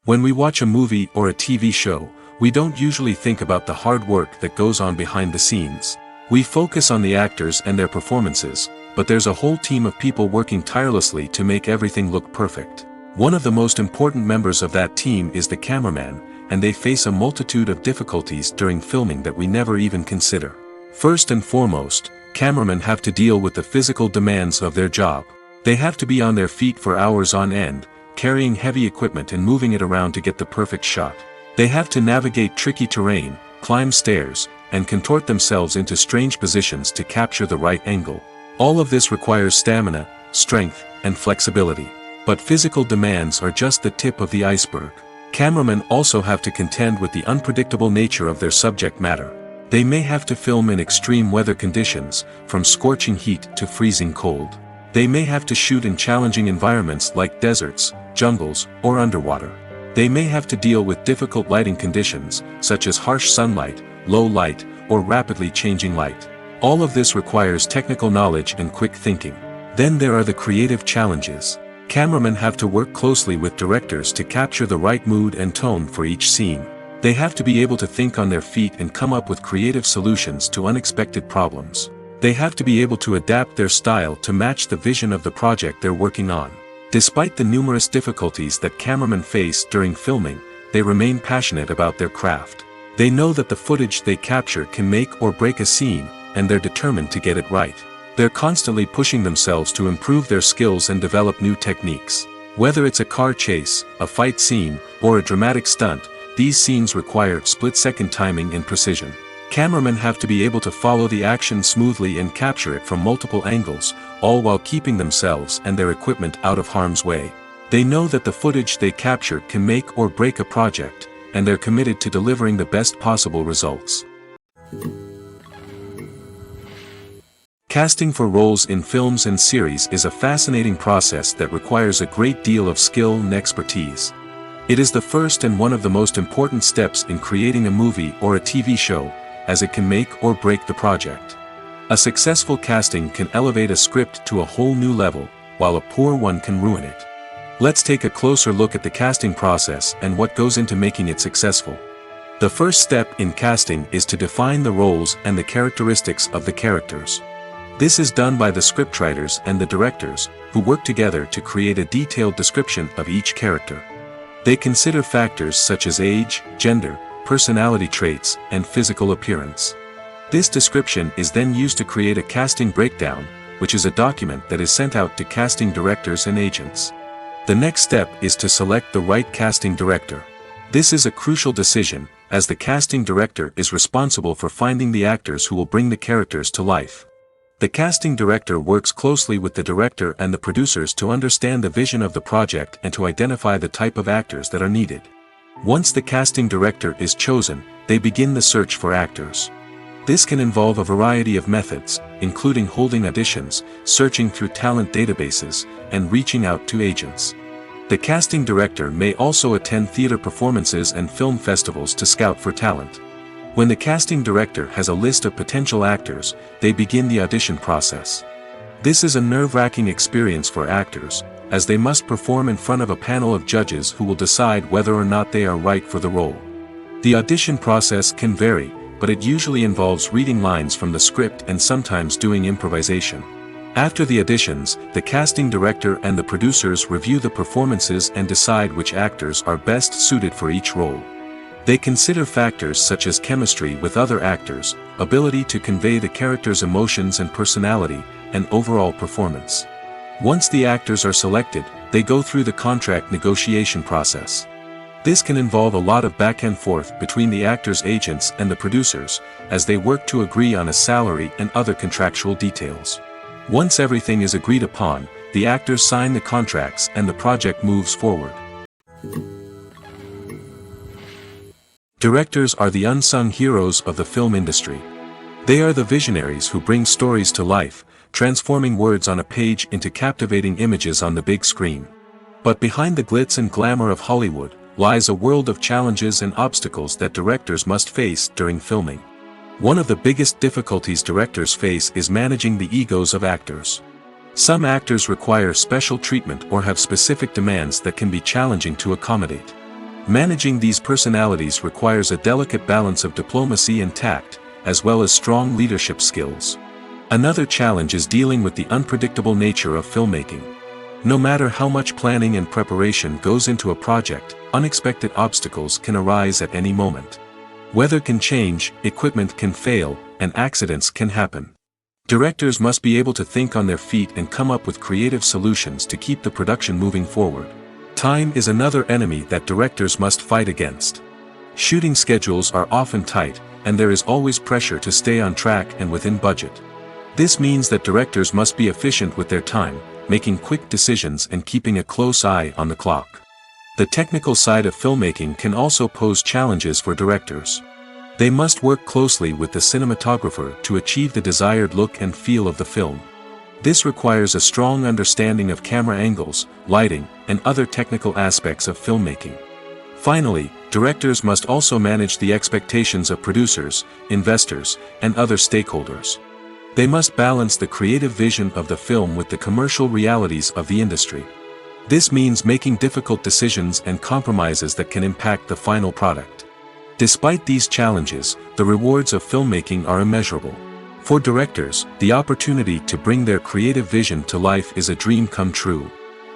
When we watch a movie or a TV show, we don't usually think about the hard work that goes on behind the scenes. We focus on the actors and their performances, but there's a whole team of people working tirelessly to make everything look perfect. One of the most important members of that team is the cameraman, and they face a multitude of difficulties during filming that we never even consider. First and foremost, cameramen have to deal with the physical demands of their job. They have to be on their feet for hours on end, carrying heavy equipment and moving it around to get the perfect shot. They have to navigate tricky terrain, climb stairs, and contort themselves into strange positions to capture the right angle. All of this requires stamina, strength, and flexibility. But physical demands are just the tip of the iceberg. Cameramen also have to contend with the unpredictable nature of their subject matter. They may have to film in extreme weather conditions, from scorching heat to freezing cold. They may have to shoot in challenging environments like deserts, jungles, or underwater. They may have to deal with difficult lighting conditions, such as harsh sunlight, low light, or rapidly changing light. All of this requires technical knowledge and quick thinking. Then there are the creative challenges. Cameramen have to work closely with directors to capture the right mood and tone for each scene. They have to be able to think on their feet and come up with creative solutions to unexpected problems. They have to be able to adapt their style to match the vision of the project they're working on. Despite the numerous difficulties that cameramen face during filming, they remain passionate about their craft. They know that the footage they capture can make or break a scene, and they're determined to get it right. They're constantly pushing themselves to improve their skills and develop new techniques. Whether it's a car chase, a fight scene, or a dramatic stunt, these scenes require split-second timing and precision. Cameramen have to be able to follow the action smoothly and capture it from multiple angles, all while keeping themselves and their equipment out of harm's way. They know that the footage they capture can make or break a project, and they're committed to delivering the best possible results. Casting for roles in films and series is a fascinating process that requires a great deal of skill and expertise. It is the first and one of the most important steps in creating a movie or a TV show, as it can make or break the project. A successful casting can elevate a script to a whole new level, while a poor one can ruin it. Let's take a closer look at the casting process and what goes into making it successful. The first step in casting is to define the roles and the characteristics of the characters. This is done by the scriptwriters and the directors, who work together to create a detailed description of each character. They consider factors such as age, gender, personality traits, and physical appearance. This description is then used to create a casting breakdown, which is a document that is sent out to casting directors and agents. The next step is to select the right casting director. This is a crucial decision, as the casting director is responsible for finding the actors who will bring the characters to life. The casting director works closely with the director and the producers to understand the vision of the project and to identify the type of actors that are needed. Once the casting director is chosen, they begin the search for actors. This can involve a variety of methods, including holding auditions, searching through talent databases, and reaching out to agents. The casting director may also attend theater performances and film festivals to scout for talent. When the casting director has a list of potential actors, they begin the audition process. This is a nerve-wracking experience for actors, as they must perform in front of a panel of judges who will decide whether or not they are right for the role. The audition process can vary, but it usually involves reading lines from the script and sometimes doing improvisation. After the auditions, the casting director and the producers review the performances and decide which actors are best suited for each role. They consider factors such as chemistry with other actors, ability to convey the character's emotions and personality, and overall performance. Once the actors are selected, they go through the contract negotiation process. This can involve a lot of back and forth between the actors' agents and the producers, as they work to agree on a salary and other contractual details. Once everything is agreed upon, the actors sign the contracts and the project moves forward. Directors are the unsung heroes of the film industry. They are the visionaries who bring stories to life, transforming words on a page into captivating images on the big screen. But behind the glitz and glamour of Hollywood, lies a world of challenges and obstacles that directors must face during filming. One of the biggest difficulties directors face is managing the egos of actors. Some actors require special treatment or have specific demands that can be challenging to accommodate. Managing these personalities requires a delicate balance of diplomacy and tact, as well as strong leadership skills. Another challenge is dealing with the unpredictable nature of filmmaking. No matter how much planning and preparation goes into a project, unexpected obstacles can arise at any moment. Weather can change, equipment can fail, and accidents can happen. Directors must be able to think on their feet and come up with creative solutions to keep the production moving forward. Time is another enemy that directors must fight against. Shooting schedules are often tight, and there is always pressure to stay on track and within budget. This means that directors must be efficient with their time, making quick decisions and keeping a close eye on the clock. The technical side of filmmaking can also pose challenges for directors. They must work closely with the cinematographer to achieve the desired look and feel of the film. This requires a strong understanding of camera angles, lighting, and other technical aspects of filmmaking. Finally, directors must also manage the expectations of producers, investors, and other stakeholders. They must balance the creative vision of the film with the commercial realities of the industry. This means making difficult decisions and compromises that can impact the final product. Despite these challenges, the rewards of filmmaking are immeasurable. For directors, the opportunity to bring their creative vision to life is a dream come true.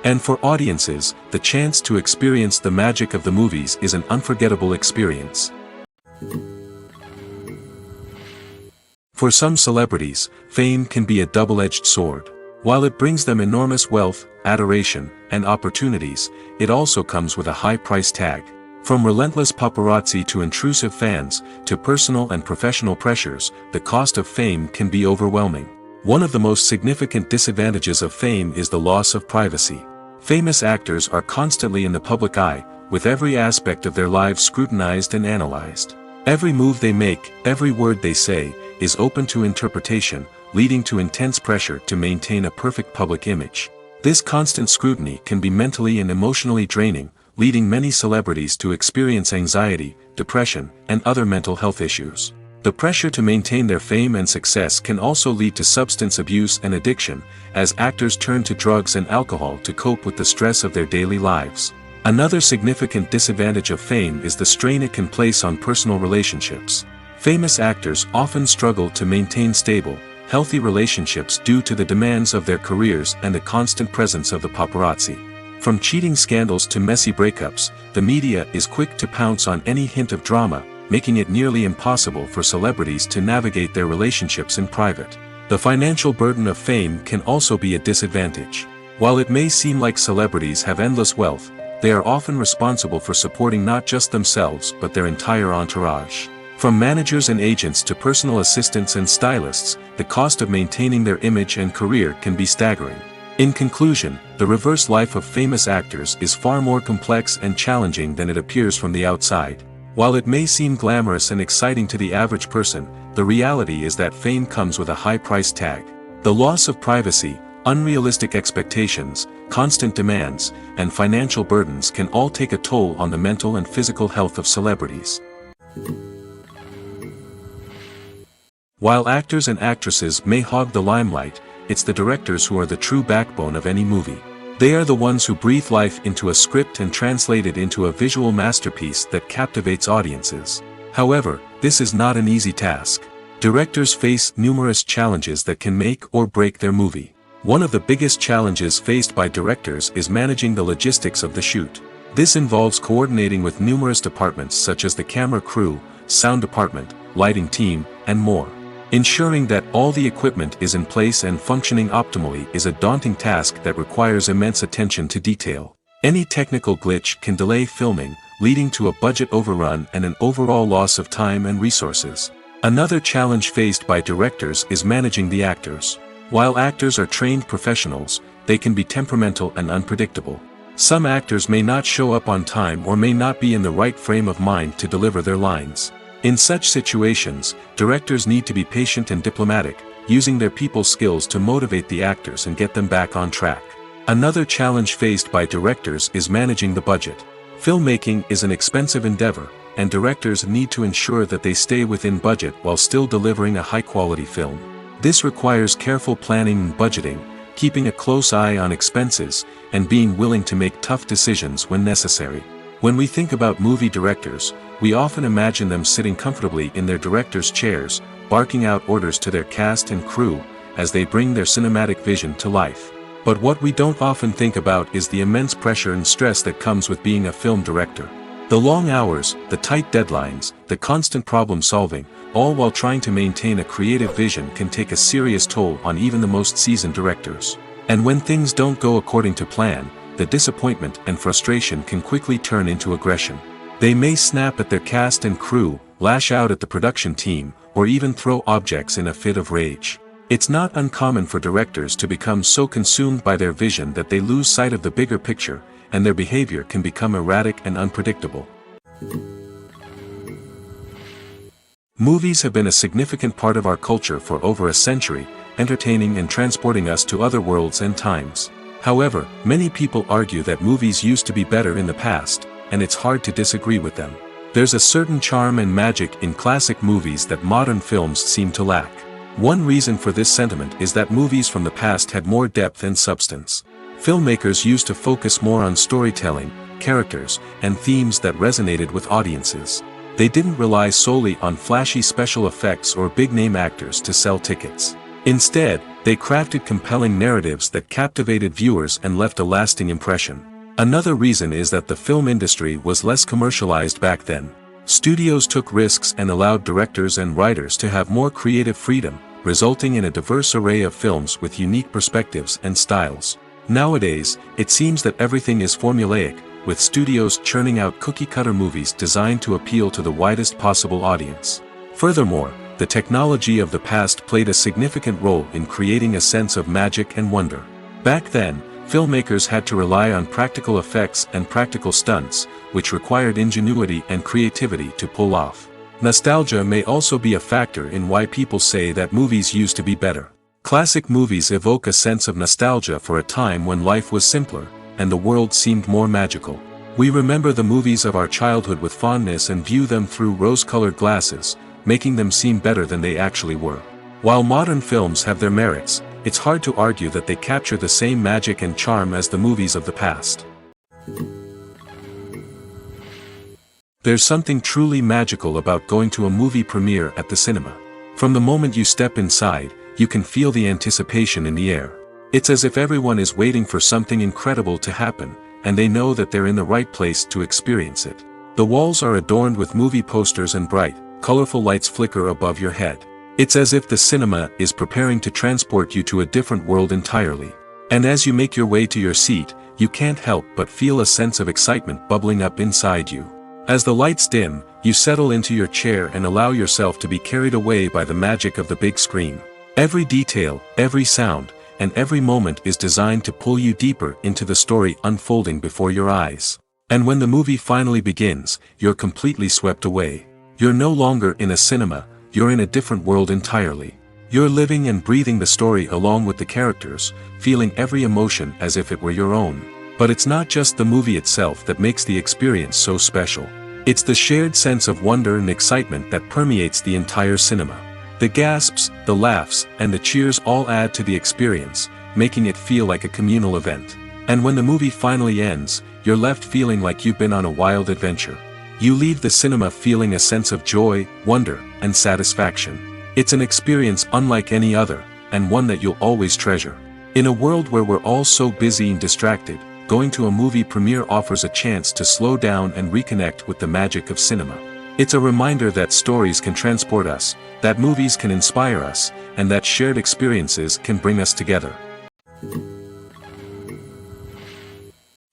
And for audiences, the chance to experience the magic of the movies is an unforgettable experience. For some celebrities, fame can be a double-edged sword. While it brings them enormous wealth, adoration, and opportunities, it also comes with a high price tag. From relentless paparazzi to intrusive fans, to personal and professional pressures, the cost of fame can be overwhelming. One of the most significant disadvantages of fame is the loss of privacy. Famous actors are constantly in the public eye, with every aspect of their lives scrutinized and analyzed. Every move they make, every word they say, is open to interpretation, leading to intense pressure to maintain a perfect public image. This constant scrutiny can be mentally and emotionally draining, leading many celebrities to experience anxiety, depression, and other mental health issues. The pressure to maintain their fame and success can also lead to substance abuse and addiction, as actors turn to drugs and alcohol to cope with the stress of their daily lives. Another significant disadvantage of fame is the strain it can place on personal relationships. Famous actors often struggle to maintain stable, healthy relationships due to the demands of their careers and the constant presence of the paparazzi. From cheating scandals to messy breakups, the media is quick to pounce on any hint of drama, making it nearly impossible for celebrities to navigate their relationships in private. The financial burden of fame can also be a disadvantage. While it may seem like celebrities have endless wealth, they are often responsible for supporting not just themselves but their entire entourage. From managers and agents to personal assistants and stylists, the cost of maintaining their image and career can be staggering. In conclusion, the reverse life of famous actors is far more complex and challenging than it appears from the outside. While it may seem glamorous and exciting to the average person, the reality is that fame comes with a high price tag. The loss of privacy, unrealistic expectations, constant demands, and financial burdens can all take a toll on the mental and physical health of celebrities. While actors and actresses may hog the limelight, it's the directors who are the true backbone of any movie. They are the ones who breathe life into a script and translate it into a visual masterpiece that captivates audiences. However, this is not an easy task. Directors face numerous challenges that can make or break their movie. One of the biggest challenges faced by directors is managing the logistics of the shoot. This involves coordinating with numerous departments such as the camera crew, sound department, lighting team, and more. Ensuring that all the equipment is in place and functioning optimally is a daunting task that requires immense attention to detail. Any technical glitch can delay filming, leading to a budget overrun and an overall loss of time and resources. Another challenge faced by directors is managing the actors. While actors are trained professionals, they can be temperamental and unpredictable. Some actors may not show up on time or may not be in the right frame of mind to deliver their lines. In such situations, directors need to be patient and diplomatic, using their people skills to motivate the actors and get them back on track. Another challenge faced by directors is managing the budget. Filmmaking is an expensive endeavor, and directors need to ensure that they stay within budget while still delivering a high-quality film. This requires careful planning and budgeting, keeping a close eye on expenses, and being willing to make tough decisions when necessary. When we think about movie directors, we often imagine them sitting comfortably in their director's chairs, barking out orders to their cast and crew, as they bring their cinematic vision to life. But what we don't often think about is the immense pressure and stress that comes with being a film director. The long hours, the tight deadlines, the constant problem solving, all while trying to maintain a creative vision can take a serious toll on even the most seasoned directors. And when things don't go according to plan, the disappointment and frustration can quickly turn into aggression. They may snap at their cast and crew, lash out at the production team, or even throw objects in a fit of rage. It's not uncommon for directors to become so consumed by their vision that they lose sight of the bigger picture, and their behavior can become erratic and unpredictable. Movies have been a significant part of our culture for over a century, entertaining and transporting us to other worlds and times. However, many people argue that movies used to be better in the past, and it's hard to disagree with them. There's a certain charm and magic in classic movies that modern films seem to lack. One reason for this sentiment is that movies from the past had more depth and substance. Filmmakers used to focus more on storytelling, characters, and themes that resonated with audiences. They didn't rely solely on flashy special effects or big-name actors to sell tickets. Instead, they crafted compelling narratives that captivated viewers and left a lasting impression. Another reason is that the film industry was less commercialized back then. Studios took risks and allowed directors and writers to have more creative freedom, resulting in a diverse array of films with unique perspectives and styles. Nowadays, it seems that everything is formulaic, with studios churning out cookie-cutter movies designed to appeal to the widest possible audience. Furthermore, the technology of the past played a significant role in creating a sense of magic and wonder. Back then, filmmakers had to rely on practical effects and practical stunts, which required ingenuity and creativity to pull off. Nostalgia may also be a factor in why people say that movies used to be better. Classic movies evoke a sense of nostalgia for a time when life was simpler, and the world seemed more magical. We remember the movies of our childhood with fondness and view them through rose-colored glasses, making them seem better than they actually were. While modern films have their merits, it's hard to argue that they capture the same magic and charm as the movies of the past. There's something truly magical about going to a movie premiere at the cinema. From the moment you step inside, you can feel the anticipation in the air. It's as if everyone is waiting for something incredible to happen, and they know that they're in the right place to experience it. The walls are adorned with movie posters and bright, colorful lights flicker above your head. It's as if the cinema is preparing to transport you to a different world entirely. And as you make your way to your seat, you can't help but feel a sense of excitement bubbling up inside you. As the lights dim, you settle into your chair and allow yourself to be carried away by the magic of the big screen. Every detail, every sound, and every moment is designed to pull you deeper into the story unfolding before your eyes. And when the movie finally begins, you're completely swept away. You're no longer in a cinema, you're in a different world entirely. You're living and breathing the story along with the characters, feeling every emotion as if it were your own. But it's not just the movie itself that makes the experience so special. It's the shared sense of wonder and excitement that permeates the entire cinema. The gasps, the laughs, and the cheers all add to the experience, making it feel like a communal event. And when the movie finally ends, you're left feeling like you've been on a wild adventure. You leave the cinema feeling a sense of joy, wonder, and satisfaction. It's an experience unlike any other, and one that you'll always treasure. In a world where we're all so busy and distracted, going to a movie premiere offers a chance to slow down and reconnect with the magic of cinema. It's a reminder that stories can transport us, that movies can inspire us, and that shared experiences can bring us together.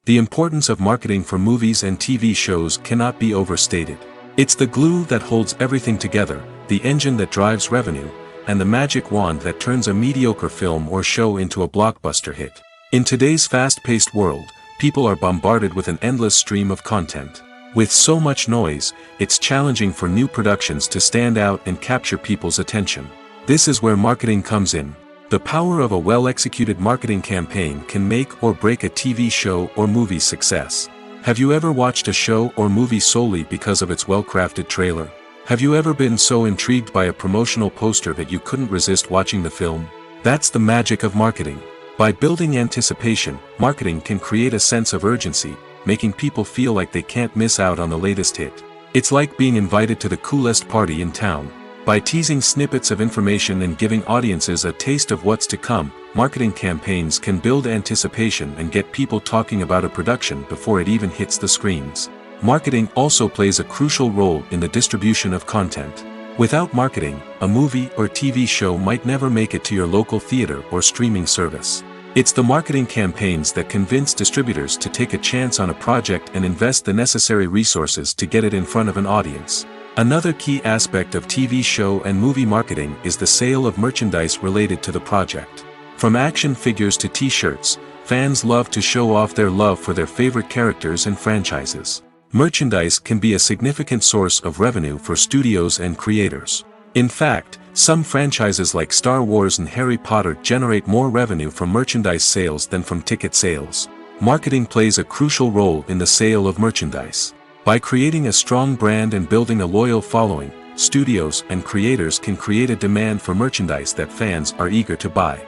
The importance of marketing for movies and TV shows cannot be overstated. It's the glue that holds everything together, the engine that drives revenue, and the magic wand that turns a mediocre film or show into a blockbuster hit. In today's fast-paced world, people are bombarded with an endless stream of content. With so much noise, it's challenging for new productions to stand out and capture people's attention. This is where marketing comes in. The power of a well-executed marketing campaign can make or break a TV show or movie's success. Have you ever watched a show or movie solely because of its well-crafted trailer? Have you ever been so intrigued by a promotional poster that you couldn't resist watching the film? That's the magic of marketing. By building anticipation, marketing can create a sense of urgency, making people feel like they can't miss out on the latest hit. It's like being invited to the coolest party in town. By teasing snippets of information and giving audiences a taste of what's to come, marketing campaigns can build anticipation and get people talking about a production before it even hits the screens. Marketing also plays a crucial role in the distribution of content. Without marketing, a movie or TV show might never make it to your local theater or streaming service. It's the marketing campaigns that convince distributors to take a chance on a project and invest the necessary resources to get it in front of an audience. Another key aspect of TV show and movie marketing is the sale of merchandise related to the project. From action figures to t-shirts, fans love to show off their love for their favorite characters and franchises. Merchandise can be a significant source of revenue for studios and creators. In fact, some franchises like Star Wars and Harry Potter generate more revenue from merchandise sales than from ticket sales. Marketing plays a crucial role in the sale of merchandise. By creating a strong brand and building a loyal following, studios and creators can create a demand for merchandise that fans are eager to buy.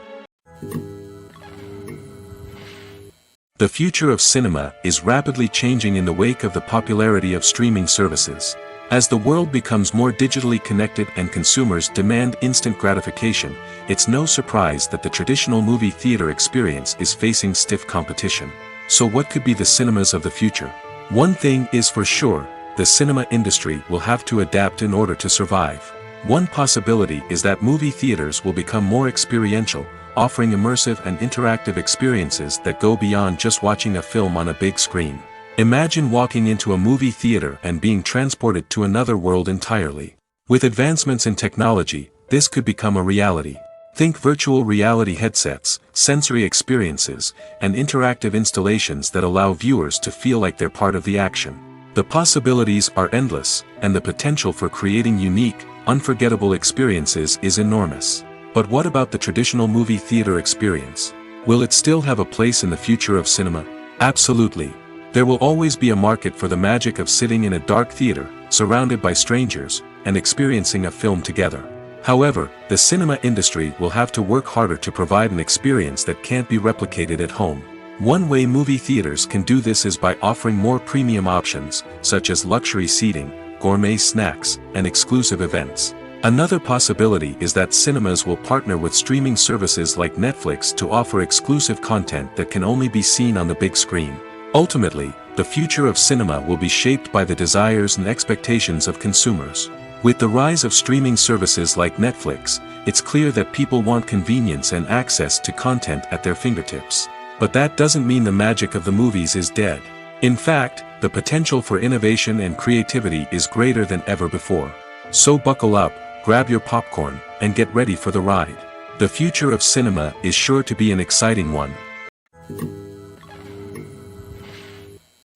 The future of cinema is rapidly changing in the wake of the popularity of streaming services. As the world becomes more digitally connected and consumers demand instant gratification, it's no surprise that the traditional movie theater experience is facing stiff competition. So what could be the cinemas of the future? One thing is for sure, the cinema industry will have to adapt in order to survive. One possibility is that movie theaters will become more experiential, offering immersive and interactive experiences that go beyond just watching a film on a big screen. Imagine walking into a movie theater and being transported to another world entirely. With advancements in technology, this could become a reality. Think virtual reality headsets, sensory experiences, and interactive installations that allow viewers to feel like they're part of the action. The possibilities are endless, and the potential for creating unique, unforgettable experiences is enormous. But what about the traditional movie theater experience? Will it still have a place in the future of cinema? Absolutely. There will always be a market for the magic of sitting in a dark theater, surrounded by strangers, and experiencing a film together. However, the cinema industry will have to work harder to provide an experience that can't be replicated at home. One way movie theaters can do this is by offering more premium options, such as luxury seating, gourmet snacks, and exclusive events. Another possibility is that cinemas will partner with streaming services like Netflix to offer exclusive content that can only be seen on the big screen. Ultimately, the future of cinema will be shaped by the desires and expectations of consumers. With the rise of streaming services like Netflix, it's clear that people want convenience and access to content at their fingertips. But that doesn't mean the magic of the movies is dead. In fact, the potential for innovation and creativity is greater than ever before. So buckle up, grab your popcorn, and get ready for the ride. The future of cinema is sure to be an exciting one.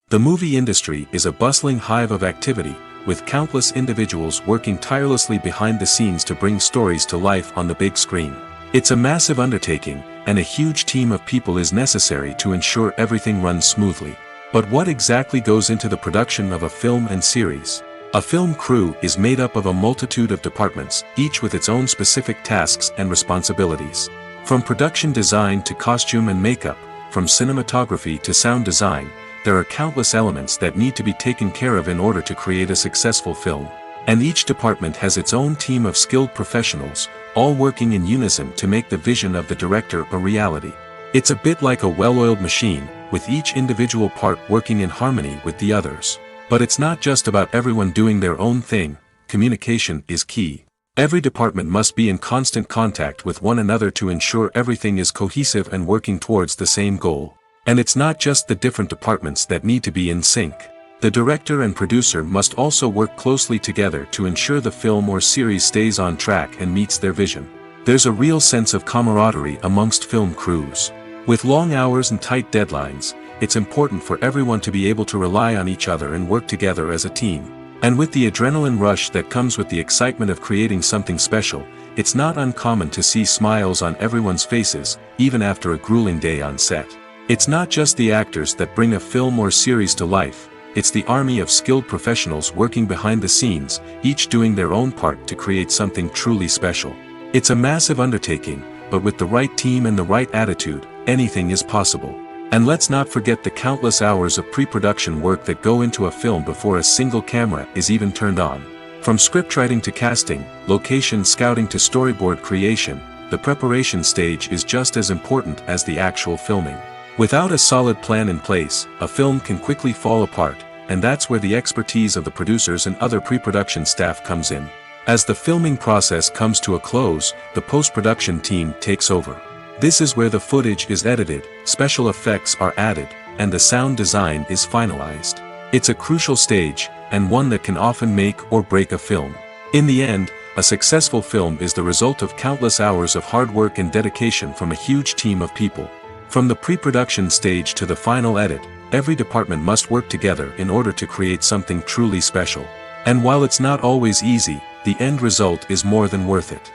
The movie industry is a bustling hive of activity, with countless individuals working tirelessly behind the scenes to bring stories to life on the big screen. It's a massive undertaking, and a huge team of people is necessary to ensure everything runs smoothly. But what exactly goes into the production of a film and series? A film crew is made up of a multitude of departments, each with its own specific tasks and responsibilities. From production design to costume and makeup, from cinematography to sound design, there are countless elements that need to be taken care of in order to create a successful film. And each department has its own team of skilled professionals, all working in unison to make the vision of the director a reality. It's a bit like a well-oiled machine, with each individual part working in harmony with the others. But it's not just about everyone doing their own thing. Communication is key. Every department must be in constant contact with one another to ensure everything is cohesive and working towards the same goal. And it's not just the different departments that need to be in sync. The director and producer must also work closely together to ensure the film or series stays on track and meets their vision. There's a real sense of camaraderie amongst film crews. With long hours and tight deadlines, it's important for everyone to be able to rely on each other and work together as a team. And with the adrenaline rush that comes with the excitement of creating something special, it's not uncommon to see smiles on everyone's faces, even after a grueling day on set. It's not just the actors that bring a film or series to life. It's the army of skilled professionals working behind the scenes, each doing their own part to create something truly special. It's a massive undertaking, but with the right team and the right attitude, anything is possible. And let's not forget the countless hours of pre-production work that go into a film before a single camera is even turned on. From scriptwriting to casting, location scouting to storyboard creation, the preparation stage is just as important as the actual filming. Without a solid plan in place, a film can quickly fall apart, and that's where the expertise of the producers and other pre-production staff comes in. As the filming process comes to a close, the post-production team takes over. This is where the footage is edited, special effects are added, and the sound design is finalized. It's a crucial stage, and one that can often make or break a film. In the end, a successful film is the result of countless hours of hard work and dedication from a huge team of people. From the pre-production stage to the final edit, every department must work together in order to create something truly special. And while it's not always easy, the end result is more than worth it.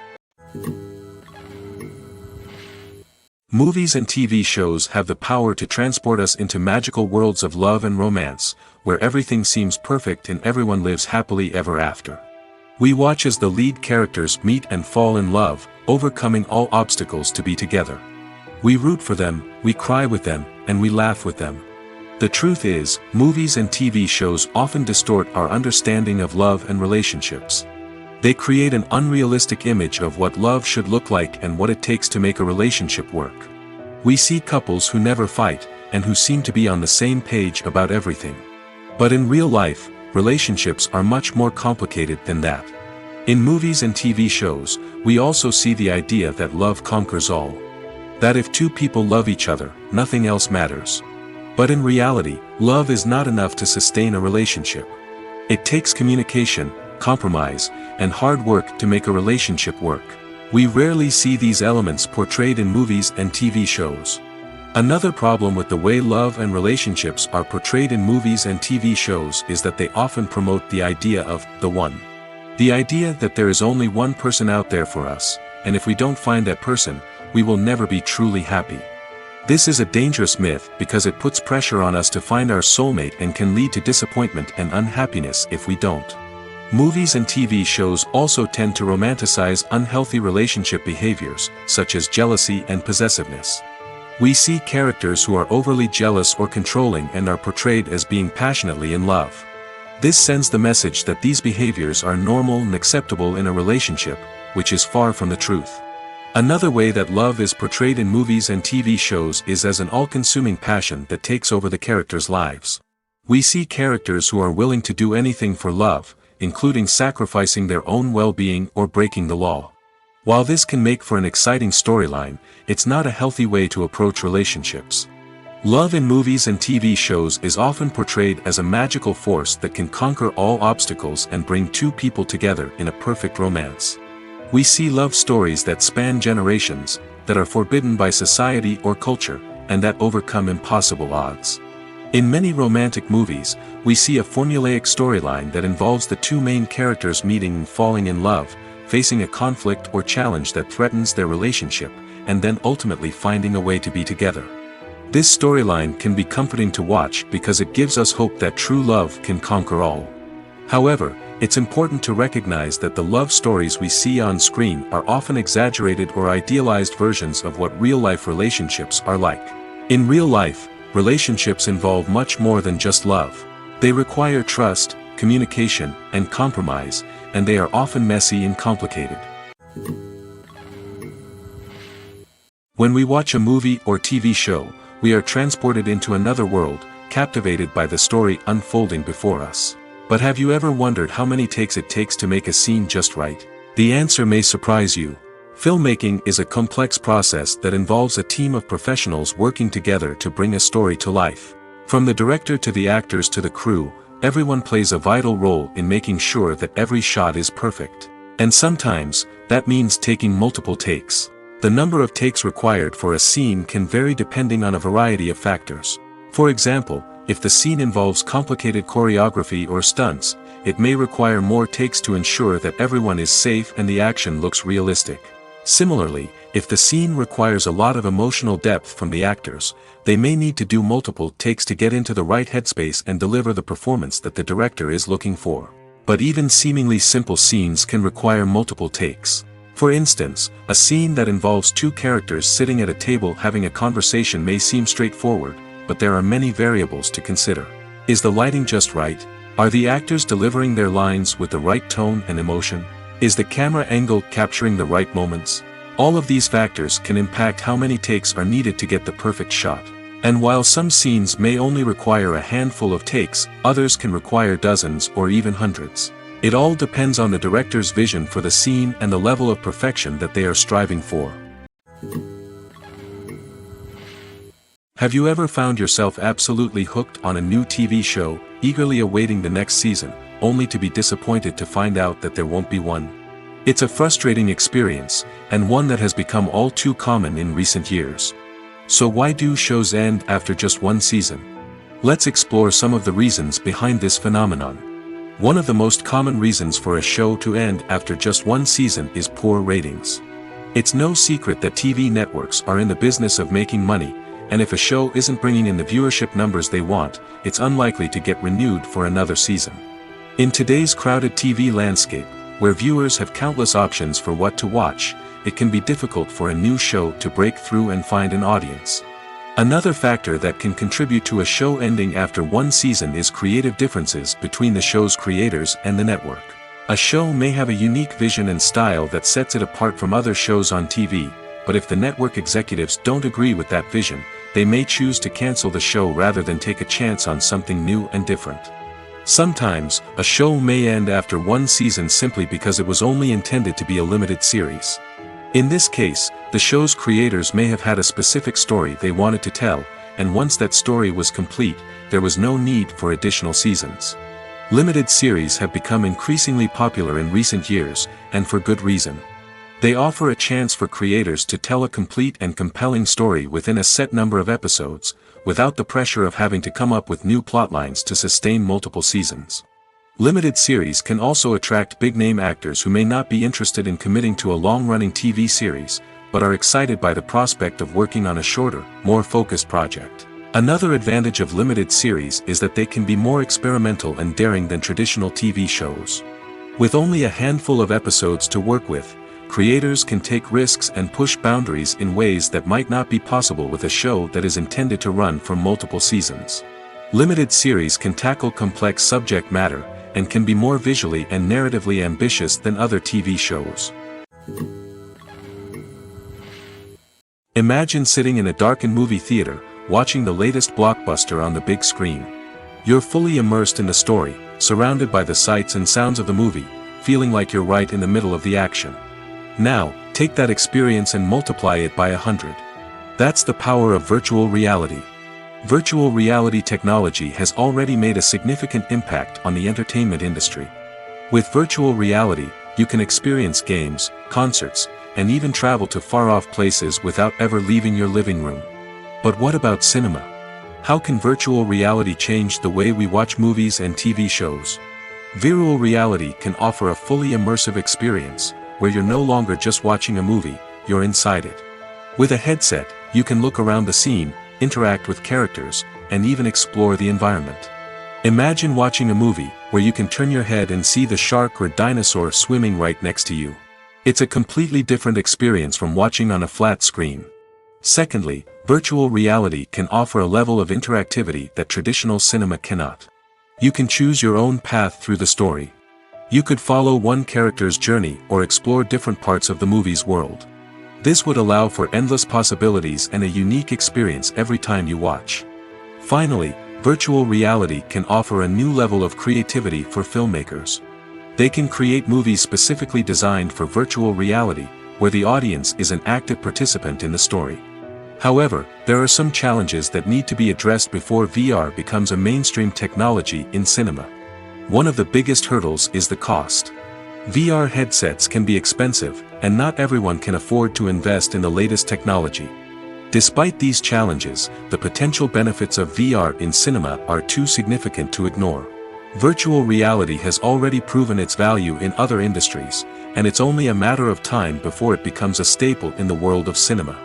Movies and TV shows have the power to transport us into magical worlds of love and romance, where everything seems perfect and everyone lives happily ever after. We watch as the lead characters meet and fall in love, overcoming all obstacles to be together. We root for them, we cry with them, and we laugh with them. The truth is, movies and TV shows often distort our understanding of love and relationships. They create an unrealistic image of what love should look like and what it takes to make a relationship work. We see couples who never fight, and who seem to be on the same page about everything. But in real life, relationships are much more complicated than that. In movies and TV shows, we also see the idea that love conquers all. That if two people love each other, nothing else matters. But in reality, love is not enough to sustain a relationship. It takes communication, compromise, and hard work to make a relationship work. We rarely see these elements portrayed in movies and TV shows. Another problem with the way love and relationships are portrayed in movies and TV shows is that they often promote the idea of the one. The idea that there is only one person out there for us, and if we don't find that person, we will never be truly happy. This is a dangerous myth because it puts pressure on us to find our soulmate and can lead to disappointment and unhappiness if we don't. Movies and TV shows also tend to romanticize unhealthy relationship behaviors, such as jealousy and possessiveness. We see characters who are overly jealous or controlling and are portrayed as being passionately in love. This sends the message that these behaviors are normal and acceptable in a relationship, which is far from the truth. Another way that love is portrayed in movies and TV shows is as an all-consuming passion that takes over the characters' lives. We see characters who are willing to do anything for love, including sacrificing their own well-being or breaking the law. While this can make for an exciting storyline, it's not a healthy way to approach relationships. Love in movies and TV shows is often portrayed as a magical force that can conquer all obstacles and bring two people together in a perfect romance. We see love stories that span generations, that are forbidden by society or culture, and that overcome impossible odds. In many romantic movies, we see a formulaic storyline that involves the two main characters meeting and falling in love, facing a conflict or challenge that threatens their relationship, and then ultimately finding a way to be together. This storyline can be comforting to watch because it gives us hope that true love can conquer all. However, it's important to recognize that the love stories we see on screen are often exaggerated or idealized versions of what real-life relationships are like. In real life, relationships involve much more than just love. They require trust, communication, and compromise, and they are often messy and complicated. When we watch a movie or TV show, we are transported into another world, captivated by the story unfolding before us. But have you ever wondered how many takes it takes to make a scene just right? The answer may surprise you. Filmmaking is a complex process that involves a team of professionals working together to bring a story to life. From the director to the actors to the crew, everyone plays a vital role in making sure that every shot is perfect. And sometimes, that means taking multiple takes. The number of takes required for a scene can vary depending on a variety of factors. For example, if the scene involves complicated choreography or stunts, it may require more takes to ensure that everyone is safe and the action looks realistic. Similarly, if the scene requires a lot of emotional depth from the actors, they may need to do multiple takes to get into the right headspace and deliver the performance that the director is looking for. But even seemingly simple scenes can require multiple takes. For instance, a scene that involves two characters sitting at a table having a conversation may seem straightforward, but there are many variables to consider. Is the lighting just right? Are the actors delivering their lines with the right tone and emotion? Is the camera angle capturing the right moments? All of these factors can impact how many takes are needed to get the perfect shot. And while some scenes may only require a handful of takes, others can require dozens or even hundreds. It all depends on the director's vision for the scene and the level of perfection that they are striving for. Have you ever found yourself absolutely hooked on a new TV show, eagerly awaiting the next season, only to be disappointed to find out that there won't be one? It's a frustrating experience, and one that has become all too common in recent years. So why do shows end after just one season? Let's explore some of the reasons behind this phenomenon. One of the most common reasons for a show to end after just one season is poor ratings. It's no secret that TV networks are in the business of making money, and if a show isn't bringing in the viewership numbers they want, it's unlikely to get renewed for another season. In today's crowded TV landscape, where viewers have countless options for what to watch, it can be difficult for a new show to break through and find an audience. Another factor that can contribute to a show ending after one season is creative differences between the show's creators and the network. A show may have a unique vision and style that sets it apart from other shows on TV, but if the network executives don't agree with that vision, they may choose to cancel the show rather than take a chance on something new and different. Sometimes, a show may end after one season simply because it was only intended to be a limited series. In this case, the show's creators may have had a specific story they wanted to tell, and once that story was complete, there was no need for additional seasons. Limited series have become increasingly popular in recent years, and for good reason. They offer a chance for creators to tell a complete and compelling story within a set number of episodes, without the pressure of having to come up with new plotlines to sustain multiple seasons. Limited series can also attract big-name actors who may not be interested in committing to a long-running TV series, but are excited by the prospect of working on a shorter, more focused project. Another advantage of limited series is that they can be more experimental and daring than traditional TV shows. With only a handful of episodes to work with, creators can take risks and push boundaries in ways that might not be possible with a show that is intended to run for multiple seasons. Limited series can tackle complex subject matter, and can be more visually and narratively ambitious than other TV shows. Imagine sitting in a darkened movie theater, watching the latest blockbuster on the big screen. You're fully immersed in the story, surrounded by the sights and sounds of the movie, feeling like you're right in the middle of the action. Now, take that experience and multiply it by 100. That's the power of virtual reality. Virtual reality technology has already made a significant impact on the entertainment industry. With virtual reality, you can experience games, concerts, and even travel to far-off places without ever leaving your living room. But what about cinema? How can virtual reality change the way we watch movies and TV shows? Virtual reality can offer a fully immersive experience, where you're no longer just watching a movie, you're inside it. With a headset, you can look around the scene, interact with characters, and even explore the environment. Imagine watching a movie where you can turn your head and see the shark or dinosaur swimming right next to you. It's a completely different experience from watching on a flat screen. Secondly, virtual reality can offer a level of interactivity that traditional cinema cannot. You can choose your own path through the story. You could follow one character's journey or explore different parts of the movie's world. This would allow for endless possibilities and a unique experience every time you watch. Finally, virtual reality can offer a new level of creativity for filmmakers. They can create movies specifically designed for virtual reality, where the audience is an active participant in the story. However, there are some challenges that need to be addressed before VR becomes a mainstream technology in cinema. One of the biggest hurdles is the cost. VR headsets can be expensive, and not everyone can afford to invest in the latest technology. Despite these challenges, the potential benefits of VR in cinema are too significant to ignore. Virtual reality has already proven its value in other industries, and it's only a matter of time before it becomes a staple in the world of cinema.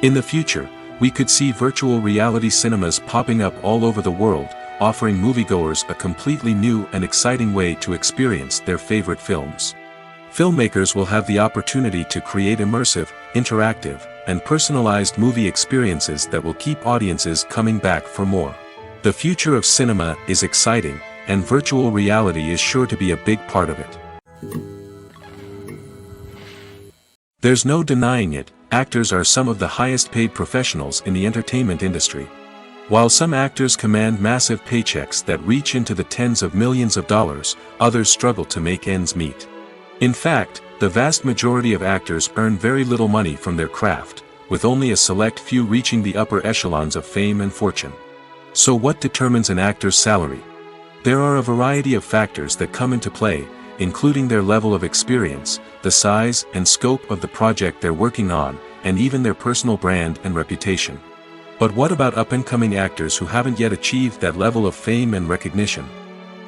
In the future, we could see virtual reality cinemas popping up all over the world, offering moviegoers a completely new and exciting way to experience their favorite films. Filmmakers will have the opportunity to create immersive, interactive, and personalized movie experiences that will keep audiences coming back for more. The future of cinema is exciting, and virtual reality is sure to be a big part of it. There's no denying it, actors are some of the highest paid professionals in the entertainment industry. While some actors command massive paychecks that reach into the tens of millions of dollars, others struggle to make ends meet. In fact, the vast majority of actors earn very little money from their craft, with only a select few reaching the upper echelons of fame and fortune. So what determines an actor's salary? There are a variety of factors that come into play, including their level of experience, the size and scope of the project they're working on, and even their personal brand and reputation. But what about up-and-coming actors who haven't yet achieved that level of fame and recognition?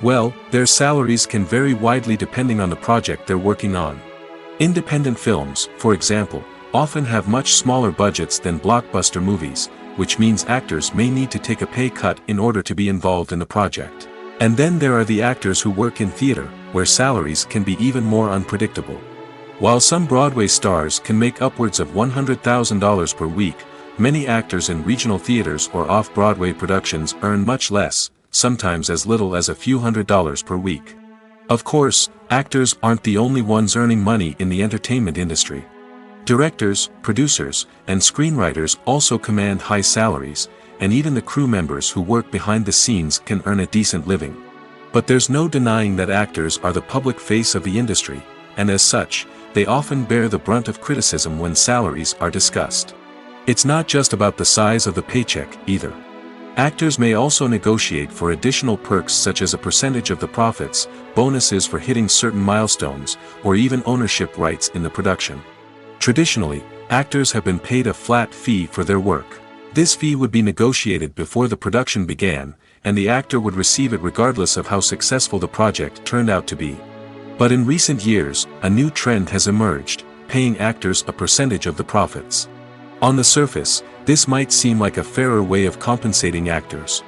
Well, their salaries can vary widely depending on the project they're working on. Independent films, for example, often have much smaller budgets than blockbuster movies, which means actors may need to take a pay cut in order to be involved in the project. And then there are the actors who work in theater, where salaries can be even more unpredictable. While some Broadway stars can make upwards of $100,000 per week, many actors in regional theaters or off-Broadway productions earn much less, sometimes as little as a few $100s per week. Of course, actors aren't the only ones earning money in the entertainment industry. Directors, producers, and screenwriters also command high salaries, and even the crew members who work behind the scenes can earn a decent living. But there's no denying that actors are the public face of the industry, and as such, they often bear the brunt of criticism when salaries are discussed. It's not just about the size of the paycheck, either. Actors may also negotiate for additional perks such as a percentage of the profits, bonuses for hitting certain milestones, or even ownership rights in the production. Traditionally, actors have been paid a flat fee for their work. This fee would be negotiated before the production began, and the actor would receive it regardless of how successful the project turned out to be. But in recent years, a new trend has emerged, paying actors a percentage of the profits. On the surface, this might seem like a fairer way of compensating actors.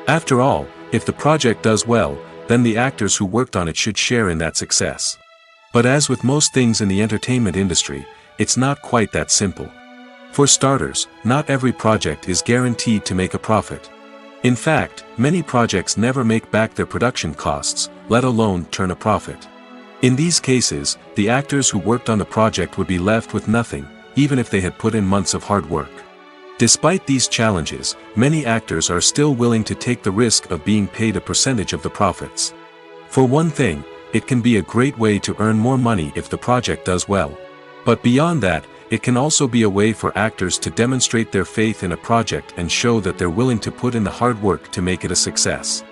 After all, if the project does well, then the actors who worked on it should share in that success. But as with most things in the entertainment industry, it's not quite that simple. For starters, not every project is guaranteed to make a profit. In fact, many projects never make back their production costs, let alone turn a profit. In these cases, the actors who worked on the project would be left with nothing, even if they had put in months of hard work. Despite these challenges, many actors are still willing to take the risk of being paid a percentage of the profits. For one thing, it can be a great way to earn more money if the project does well. But beyond that, it can also be a way for actors to demonstrate their faith in a project and show that they're willing to put in the hard work to make it a success.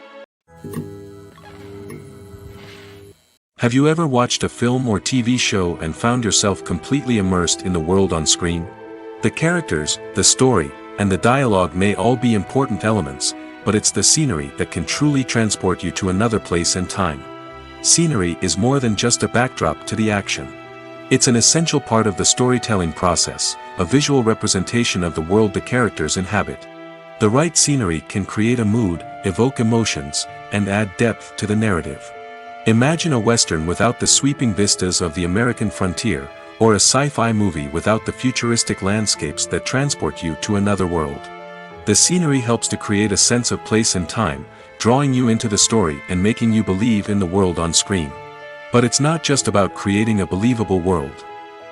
Have you ever watched a film or TV show and found yourself completely immersed in the world on screen? The characters, the story, and the dialogue may all be important elements, but it's the scenery that can truly transport you to another place and time. Scenery is more than just a backdrop to the action. It's an essential part of the storytelling process, a visual representation of the world the characters inhabit. The right scenery can create a mood, evoke emotions, and add depth to the narrative. Imagine a Western without the sweeping vistas of the American frontier, or a sci-fi movie without the futuristic landscapes that transport you to another world. The scenery helps to create a sense of place and time, drawing you into the story and making you believe in the world on screen. But it's not just about creating a believable world.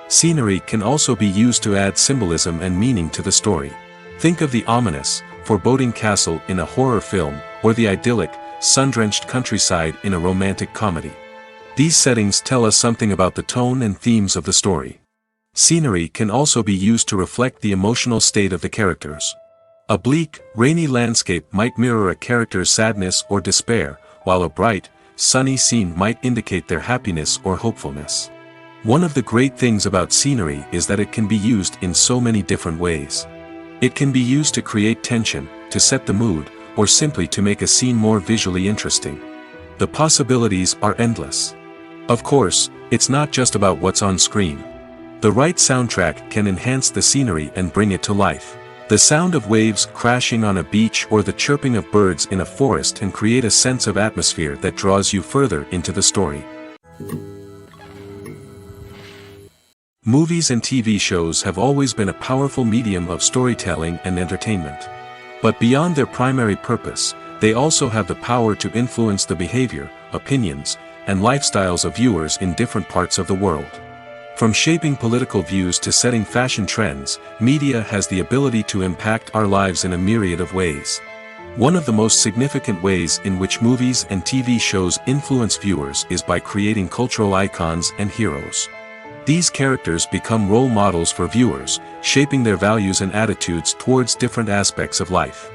Scenery can also be used to add symbolism and meaning to the story. Think of the ominous, foreboding castle in a horror film, or the idyllic, sun-drenched countryside in a romantic comedy. These settings tell us something about the tone and themes of the story. Scenery can also be used to reflect the emotional state of the characters. A bleak, rainy landscape might mirror a character's sadness or despair, while a bright, sunny scene might indicate their happiness or hopefulness. One of the great things about scenery is that it can be used in so many different ways. It can be used to create tension, to set the mood, or simply to make a scene more visually interesting. The possibilities are endless. Of course, it's not just about what's on screen. The right soundtrack can enhance the scenery and bring it to life. The sound of waves crashing on a beach or the chirping of birds in a forest can create a sense of atmosphere that draws you further into the story. Movies and TV shows have always been a powerful medium of storytelling and entertainment. But beyond their primary purpose, they also have the power to influence the behavior, opinions, and lifestyles of viewers in different parts of the world. From shaping political views to setting fashion trends, media has the ability to impact our lives in a myriad of ways. One of the most significant ways in which movies and TV shows influence viewers is by creating cultural icons and heroes. These characters become role models for viewers, shaping their values and attitudes towards different aspects of life.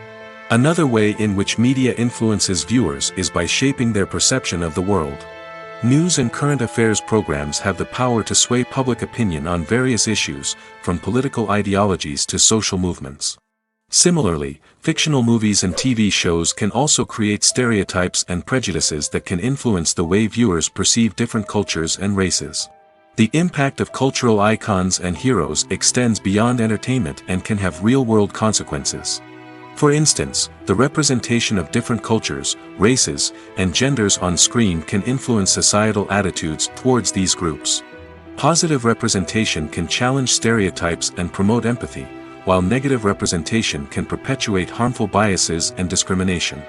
Another way in which media influences viewers is by shaping their perception of the world. News and current affairs programs have the power to sway public opinion on various issues, from political ideologies to social movements. Similarly, fictional movies and TV shows can also create stereotypes and prejudices that can influence the way viewers perceive different cultures and races. The impact of cultural icons and heroes extends beyond entertainment and can have real-world consequences. For instance, the representation of different cultures, races, and genders on screen can influence societal attitudes towards these groups. Positive representation can challenge stereotypes and promote empathy, while negative representation can perpetuate harmful biases and discrimination.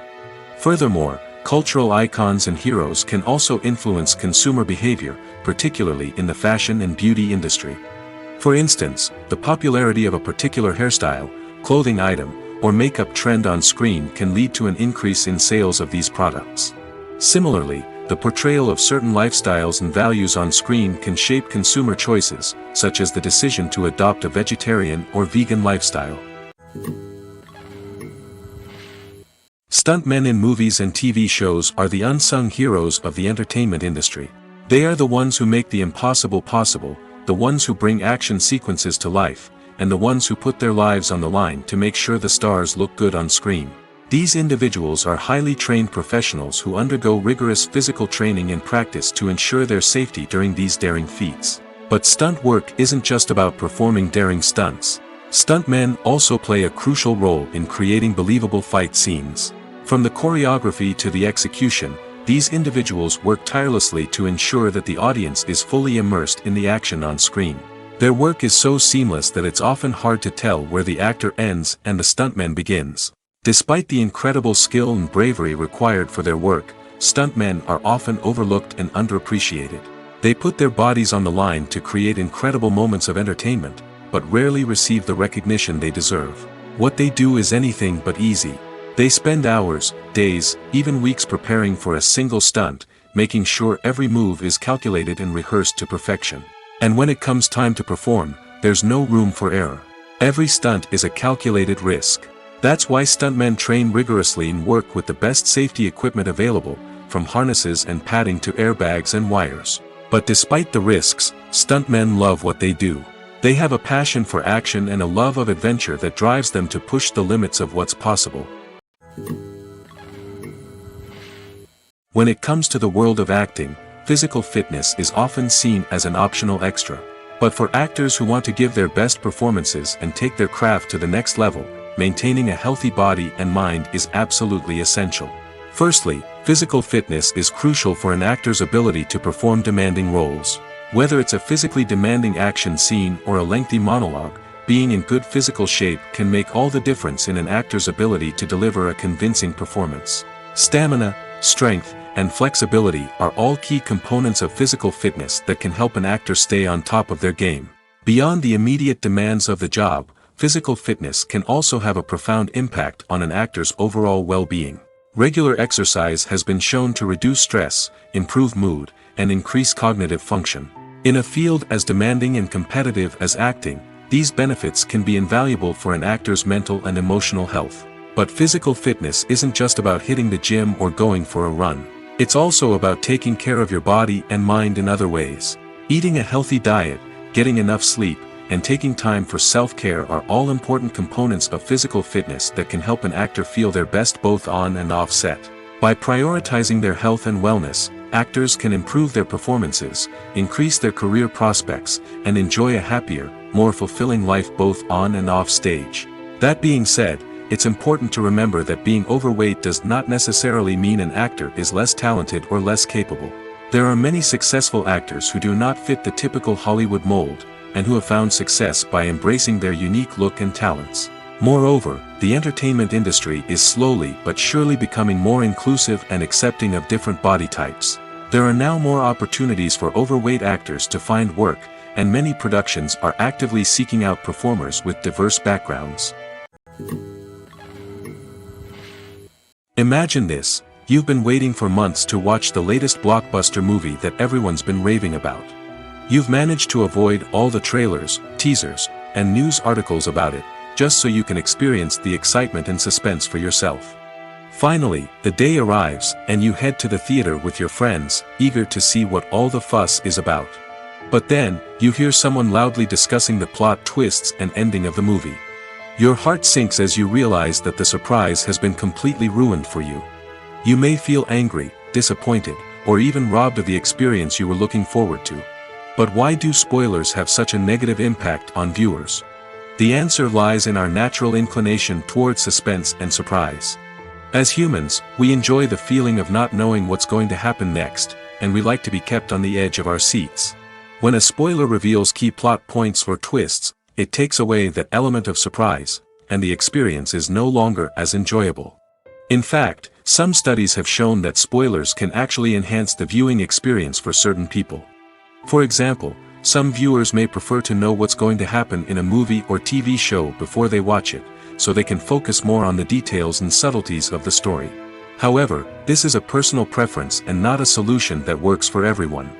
Furthermore, cultural icons and heroes can also influence consumer behavior, particularly in the fashion and beauty industry. For instance, the popularity of a particular hairstyle, clothing item, or makeup trend on screen can lead to an increase in sales of these products. Similarly, the portrayal of certain lifestyles and values on screen can shape consumer choices, such as the decision to adopt a vegetarian or vegan lifestyle. Stuntmen in movies and TV shows are the unsung heroes of the entertainment industry. They are the ones who make the impossible possible, the ones who bring action sequences to life, and the ones who put their lives on the line to make sure the stars look good on screen. These individuals are highly trained professionals who undergo rigorous physical training and practice to ensure their safety during these daring feats. But stunt work isn't just about performing daring stunts. Stuntmen also play a crucial role in creating believable fight scenes. From the choreography to the execution, These individuals work tirelessly to ensure that the audience is fully immersed in the action on screen. Their work is so seamless that it's often hard to tell where the actor ends and the stuntman begins. Despite the incredible skill and bravery required for their work, stuntmen are often overlooked and underappreciated. They put their bodies on the line to create incredible moments of entertainment, but rarely receive the recognition they deserve. What they do is anything but easy. They spend hours, days, even weeks preparing for a single stunt, making sure every move is calculated and rehearsed to perfection. And when it comes time to perform, there's no room for error. Every stunt is a calculated risk. That's why stuntmen train rigorously and work with the best safety equipment available, from harnesses and padding to airbags and wires. But despite the risks, stuntmen love what they do. They have a passion for action and a love of adventure that drives them to push the limits of what's possible. When it comes to the world of acting, physical fitness is often seen as an optional extra. But for actors who want to give their best performances and take their craft to the next level, maintaining a healthy body and mind is absolutely essential. Firstly, physical fitness is crucial for an actor's ability to perform demanding roles. Whether it's a physically demanding action scene or a lengthy monologue, being in good physical shape can make all the difference in an actor's ability to deliver a convincing performance. Stamina, strength, and flexibility are all key components of physical fitness that can help an actor stay on top of their game. Beyond the immediate demands of the job, physical fitness can also have a profound impact on an actor's overall well-being. Regular exercise has been shown to reduce stress, improve mood, and increase cognitive function. In a field as demanding and competitive as acting, these benefits can be invaluable for an actor's mental and emotional health. But physical fitness isn't just about hitting the gym or going for a run. It's also about taking care of your body and mind in other ways. Eating a healthy diet, getting enough sleep, and taking time for self-care are all important components of physical fitness that can help an actor feel their best both on and off set. By prioritizing their health and wellness, actors can improve their performances, increase their career prospects, and enjoy a happier, more fulfilling life both on and off stage. That being said, it's important to remember that being overweight does not necessarily mean an actor is less talented or less capable. There are many successful actors who do not fit the typical Hollywood mold, and who have found success by embracing their unique look and talents. Moreover, the entertainment industry is slowly but surely becoming more inclusive and accepting of different body types. There are now more opportunities for overweight actors to find work, and many productions are actively seeking out performers with diverse backgrounds. Imagine this: you've been waiting for months to watch the latest blockbuster movie that everyone's been raving about. You've managed to avoid all the trailers, teasers, and news articles about it, just so you can experience the excitement and suspense for yourself. Finally, the day arrives, and you head to the theater with your friends, eager to see what all the fuss is about. But then, you hear someone loudly discussing the plot twists and ending of the movie. Your heart sinks as you realize that the surprise has been completely ruined for you. You may feel angry, disappointed, or even robbed of the experience you were looking forward to. But why do spoilers have such a negative impact on viewers? The answer lies in our natural inclination towards suspense and surprise. As humans, we enjoy the feeling of not knowing what's going to happen next, and we like to be kept on the edge of our seats. When a spoiler reveals key plot points or twists, it takes away that element of surprise, and the experience is no longer as enjoyable. In fact, some studies have shown that spoilers can actually enhance the viewing experience for certain people. For example, some viewers may prefer to know what's going to happen in a movie or TV show before they watch it, so they can focus more on the details and subtleties of the story. However, this is a personal preference and not a solution that works for everyone.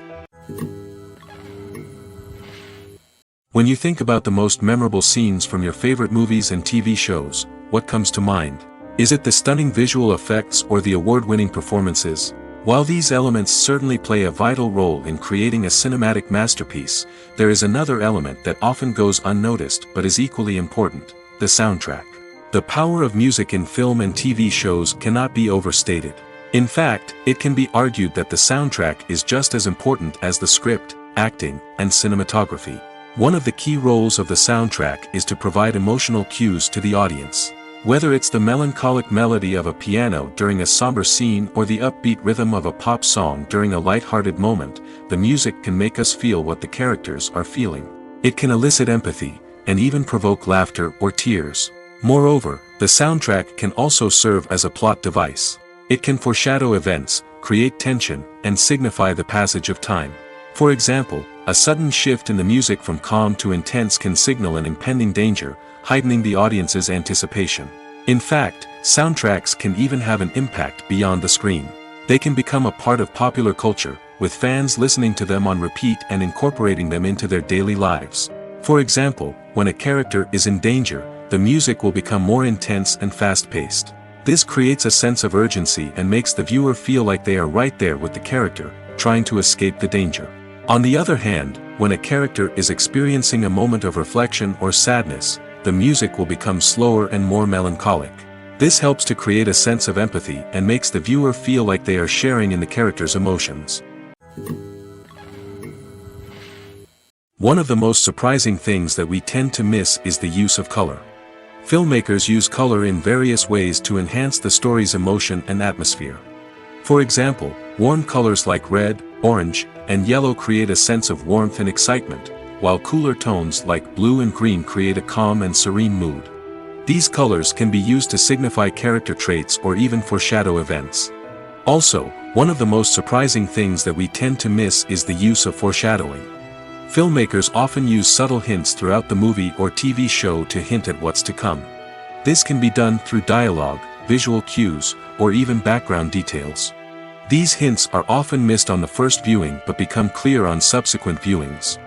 When you think about the most memorable scenes from your favorite movies and TV shows, what comes to mind? Is it the stunning visual effects or the award-winning performances? While these elements certainly play a vital role in creating a cinematic masterpiece, there is another element that often goes unnoticed but is equally important: the soundtrack. The power of music in film and TV shows cannot be overstated. In fact, it can be argued that the soundtrack is just as important as the script, acting, and cinematography. One of the key roles of the soundtrack is to provide emotional cues to the audience. Whether it's the melancholic melody of a piano during a somber scene or the upbeat rhythm of a pop song during a light-hearted moment, the music can make us feel what the characters are feeling. It can elicit empathy, and even provoke laughter or tears. Moreover, the soundtrack can also serve as a plot device. It can foreshadow events, create tension, and signify the passage of time. For example, a sudden shift in the music from calm to intense can signal an impending danger, heightening the audience's anticipation. In fact, soundtracks can even have an impact beyond the screen. They can become a part of popular culture, with fans listening to them on repeat and incorporating them into their daily lives. For example, when a character is in danger, the music will become more intense and fast-paced. This creates a sense of urgency and makes the viewer feel like they are right there with the character, trying to escape the danger. On the other hand, when a character is experiencing a moment of reflection or sadness, the music will become slower and more melancholic. This helps to create a sense of empathy and makes the viewer feel like they are sharing in the character's emotions. One of the most surprising things that we tend to miss is the use of color. Filmmakers use color in various ways to enhance the story's emotion and atmosphere. For example, warm colors like red, orange, and yellow create a sense of warmth and excitement, while cooler tones like blue and green create a calm and serene mood. These colors can be used to signify character traits or even foreshadow events. Also, one of the most surprising things that we tend to miss is the use of foreshadowing. Filmmakers often use subtle hints throughout the movie or TV show to hint at what's to come. This can be done through dialogue, visual cues, or even background details. These hints are often missed on the first viewing but become clear on subsequent viewings.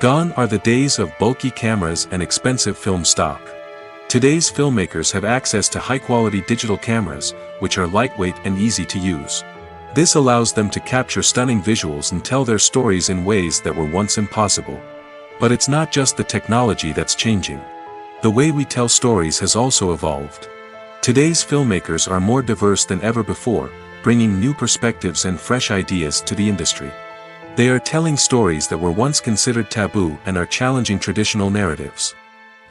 Gone are the days of bulky cameras and expensive film stock. Today's filmmakers have access to high-quality digital cameras, which are lightweight and easy to use. This allows them to capture stunning visuals and tell their stories in ways that were once impossible. But it's not just the technology that's changing. The way we tell stories has also evolved. Today's filmmakers are more diverse than ever before, bringing new perspectives and fresh ideas to the industry. They are telling stories that were once considered taboo and are challenging traditional narratives.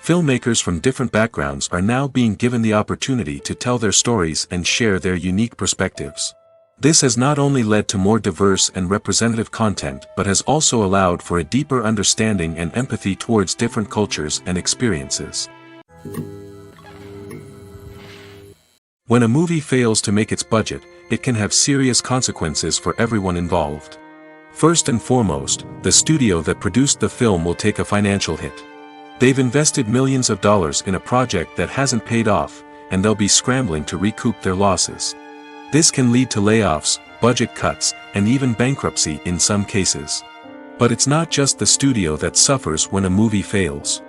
Filmmakers from different backgrounds are now being given the opportunity to tell their stories and share their unique perspectives. This has not only led to more diverse and representative content but has also allowed for a deeper understanding and empathy towards different cultures and experiences. When a movie fails to make its budget, it can have serious consequences for everyone involved. First and foremost, the studio that produced the film will take a financial hit. They've invested millions of dollars in a project that hasn't paid off, and they'll be scrambling to recoup their losses. This can lead to layoffs, budget cuts, and even bankruptcy in some cases. But it's not just the studio that suffers when a movie fails.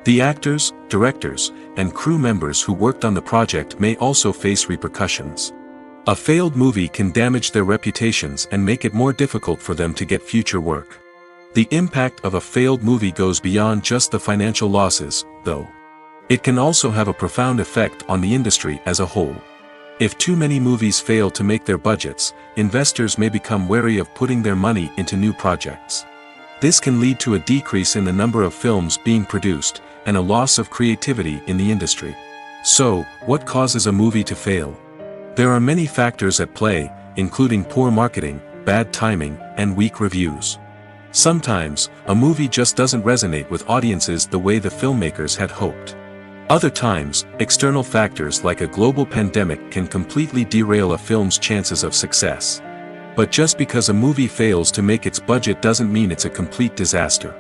The actors, directors, and crew members who worked on the project may also face repercussions. A failed movie can damage their reputations and make it more difficult for them to get future work. The impact of a failed movie goes beyond just the financial losses, though. It can also have a profound effect on the industry as a whole. If too many movies fail to make their budgets, investors may become wary of putting their money into new projects. This can lead to a decrease in the number of films being produced, and a loss of creativity in the industry. So, what causes a movie to fail? There are many factors at play, including poor marketing, bad timing, and weak reviews. Sometimes, a movie just doesn't resonate with audiences the way the filmmakers had hoped. Other times, external factors like a global pandemic can completely derail a film's chances of success. But just because a movie fails to make its budget doesn't mean it's a complete disaster.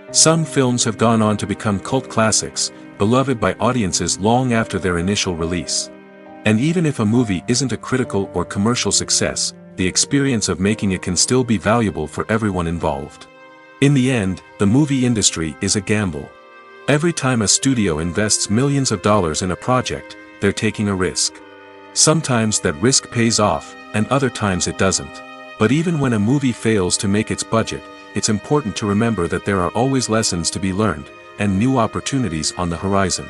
Some films have gone on to become cult classics, beloved by audiences long after their initial release. And even if a movie isn't a critical or commercial success, the experience of making it can still be valuable for everyone involved. In the end, the movie industry is a gamble. Every time a studio invests millions of dollars in a project, they're taking a risk. Sometimes that risk pays off, and other times it doesn't. But even when a movie fails to make its budget, it's important to remember that there are always lessons to be learned, and new opportunities on the horizon.